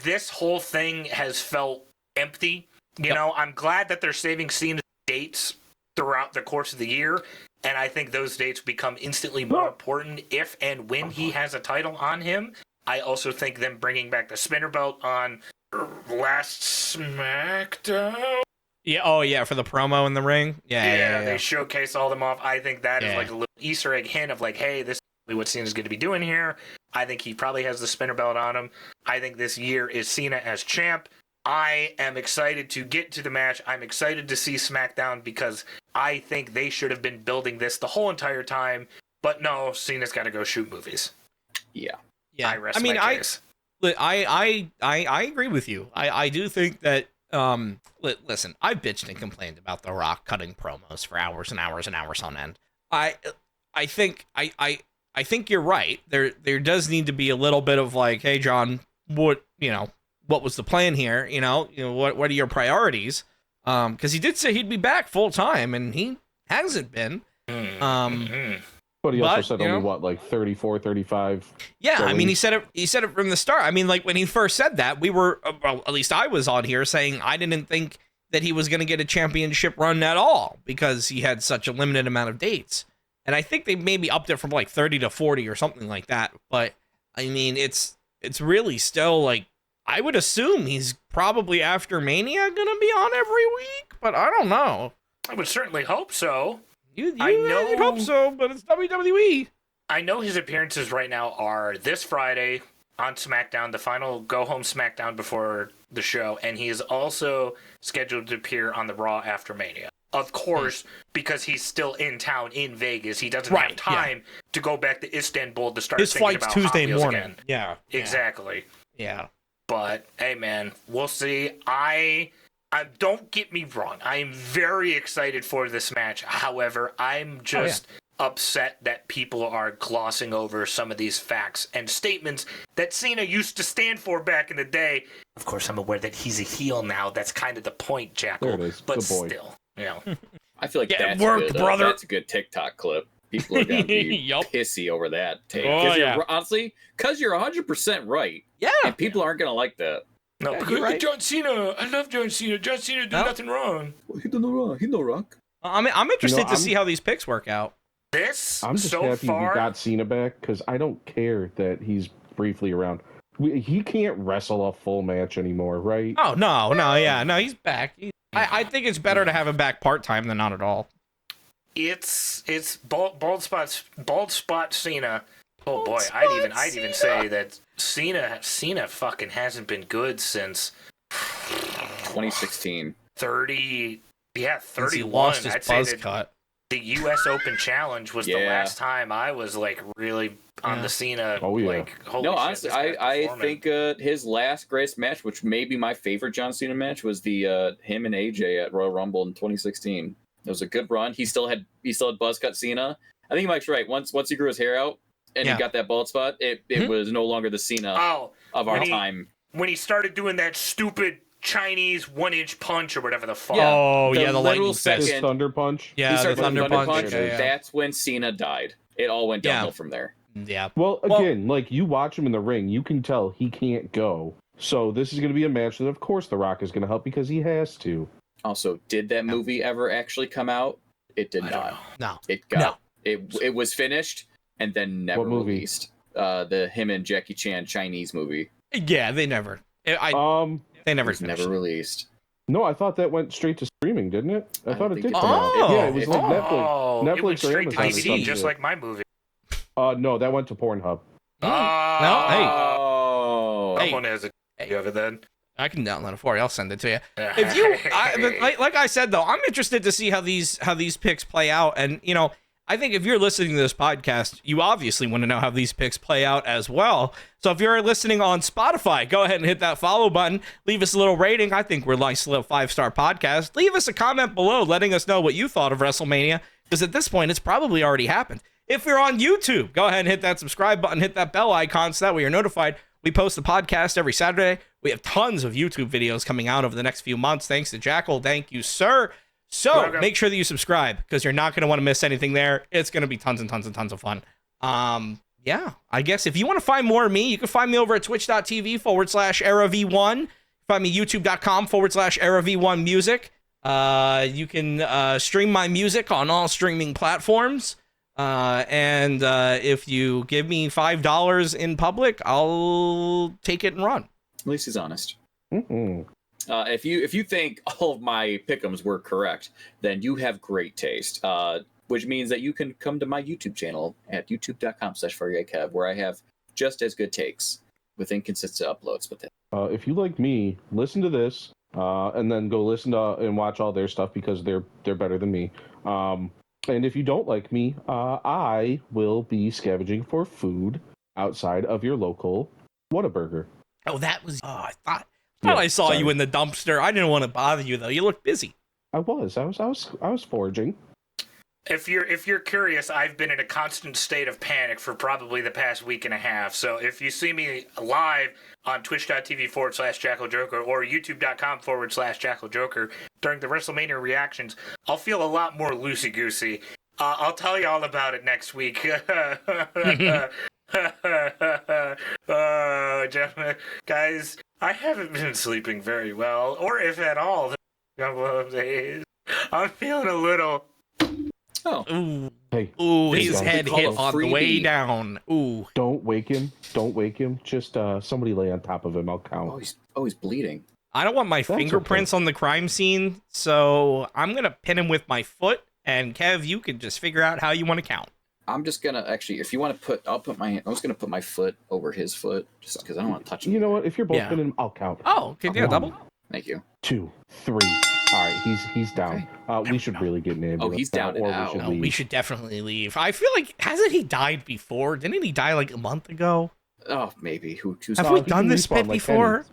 This whole thing has felt empty. You know, I'm glad that they're saving Cena's dates throughout the course of the year, and I think those dates become instantly more important if and when he has a title on him. I also think them bringing back the spinner belt on last SmackDown Yeah. Oh, yeah. For the promo in the ring. Yeah. They showcase all them off. I think that is like a little Easter egg hint of like, hey, this is what Cena's going to be doing here. I think he probably has the spinner belt on him. I think this year is Cena as champ. I am excited to get to the match. I'm excited to see SmackDown because I think they should have been building this the whole entire time. But no, Cena's got to go shoot movies. Yeah. I rest my case. I agree with you. I do think that listen, I've bitched and complained about The Rock cutting promos for hours and hours and hours on end. I think you're right. There does need to be a little bit of like, hey John, what was the plan here? What are your priorities? Because he did say he'd be back full time, and he hasn't been. But he also said only like 34, 35. Yeah, I mean, he said it from the start. I mean, like when he first said that, we were, well, at least I was on here saying I didn't think that he was going to get a championship run at all because he had such a limited amount of dates. And I think they maybe upped it from like 30 to 40 or something like that. But I mean, it's really still like, I would assume he's probably after Mania going to be on every week, but I don't know. I would certainly hope so. I know you'd hope so, but it's WWE. I know his appearances right now are this Friday on SmackDown, the final go-home SmackDown before the show, and he is also scheduled to appear on the Raw after Mania. Of course, because he's still in town in Vegas, he doesn't have time to go back to Istanbul to start his thinking flight's about Tuesday Hot Wheels morning. Again. Yeah. Exactly. Yeah. But, hey, man, we'll see. Don't get me wrong. I'm very excited for this match. However, I'm just upset that people are glossing over some of these facts and statements that Cena used to stand for back in the day. Of course, I'm aware that he's a heel now. That's kind of the point, Jackal. There it is. But Good boy. still, I feel like Get that's worked, good, brother. That's a good TikTok clip. People are gonna be pissy over that take. Honestly, because you're 100% right. Yeah. And people aren't gonna like that. No, right. John Cena. I love John Cena. John Cena did nothing wrong. He did no wrong. He no rock. I'm interested to see how these picks work out. I'm just happy we got Cena back because I don't care that he's briefly around. He can't wrestle a full match anymore, right? Oh no, he's back. I think it's better to have him back part-time than not at all. It's bald spot Cena. Oh boy, I'd even say that Cena fucking hasn't been good since 2016. 30. Yeah, 31. Since he lost his I'd say buzz that cut. The U.S. Open Challenge was the last time I was like really on the Cena. Oh yeah. Like, holy No, shit, honestly, this guy's I performing. think his last greatest match, which may be my favorite John Cena match, was the him and AJ at Royal Rumble in 2016. It was a good run. He still had buzz cut Cena. I think Mike's right. Once he grew his hair out and he got that bald spot, it was no longer the Cena of our time. When he started doing that stupid Chinese 1-inch punch or whatever the fuck. Yeah. Oh, The the lightning little fist. His Thunder Punch. Yeah, He the started with thunder punch. Yeah. That's when Cena died. It all went downhill from there. Yeah. Well, again, like you watch him in the ring, you can tell he can't go. So this is going to be a match that, of course, The Rock is going to help because he has to. Also, did that movie ever actually come out? It did not. No. It was finished and then never What movie? released. The him and Jackie Chan Chinese movie. Yeah, they never. They never It was never released. No, I thought that went straight to streaming, didn't it? I thought it think did it come out. did. Yeah, it was like Netflix. Oh, Netflix it went or straight to Amazon or DVD, something. just like my movie. No, that went to Pornhub. Oh. Someone has a copy of it then. I can download it for you. I'll send it to you. If you, like I said though, I'm interested to see how these picks play out, and I think if you're listening to this podcast, you obviously want to know how these picks play out as well. So if you're listening on Spotify, go ahead and hit that follow button. Leave us a little rating. I think we're a nice little 5-star podcast. Leave us a comment below letting us know what you thought of WrestleMania, because at this point, it's probably already happened. If you're on YouTube, go ahead and hit that subscribe button, hit that bell icon so that way you're notified. We post the podcast every Saturday. We have tons of YouTube videos coming out over the next few months. Thanks to Jackal. Thank you, sir. So make sure that you subscribe because you're not going to want to miss anything there. It's going to be tons and tons and tons of fun. Yeah, I guess if you want to find more of me, you can find me over at twitch.tv/EraV1. Find me youtube.com/EraV1 music. You can stream my music on all streaming platforms. And if you give me $5 in public, I'll take it and run. At least he's honest. Mm-hmm. If you think all of my pick'ems were correct, then you have great taste. Which means that you can come to my YouTube channel at youtube.com/FarGuyKev, where I have just as good takes with inconsistent uploads. But if you like me, listen to this, and then go listen to and watch all their stuff because they're better than me. And if you don't like me, I will be scavenging for food outside of your local Whataburger. Oh, that was. Oh, I thought I saw you in the dumpster. I didn't want to bother you though. You look busy. I was foraging. If you're curious, I've been in a constant state of panic for probably the past week and a half. So if you see me live on twitch.tv/JackalJoker or youtube.com/JackalJoker during the WrestleMania reactions, I'll feel a lot more loosey-goosey. I'll tell you all about it next week. Guys, I haven't been sleeping very well, or if at all, the couple of days. I'm feeling a little... Oh. Ooh. Hey. Ooh, his head hit on the way down. Ooh. Don't wake him. Just somebody lay on top of him. I'll count. Oh, he's bleeding. I don't want my fingerprints on the crime scene, so I'm going to pin him with my foot, and Kev, you can just figure out how you want to count. I'm just going to actually, if you want to put, I'm just going to put my foot over his foot, just because I don't want to touch him. You know what? If you're both pinning him, I'll count. Oh, okay, yeah, double. Thank you. 2, 3. All right, he's down. Okay. We should really get an ambulance. Oh, he's down and out. We should definitely leave. I feel like, hasn't he died before? Didn't he die like a month ago? Oh, maybe. Have we done this bit before?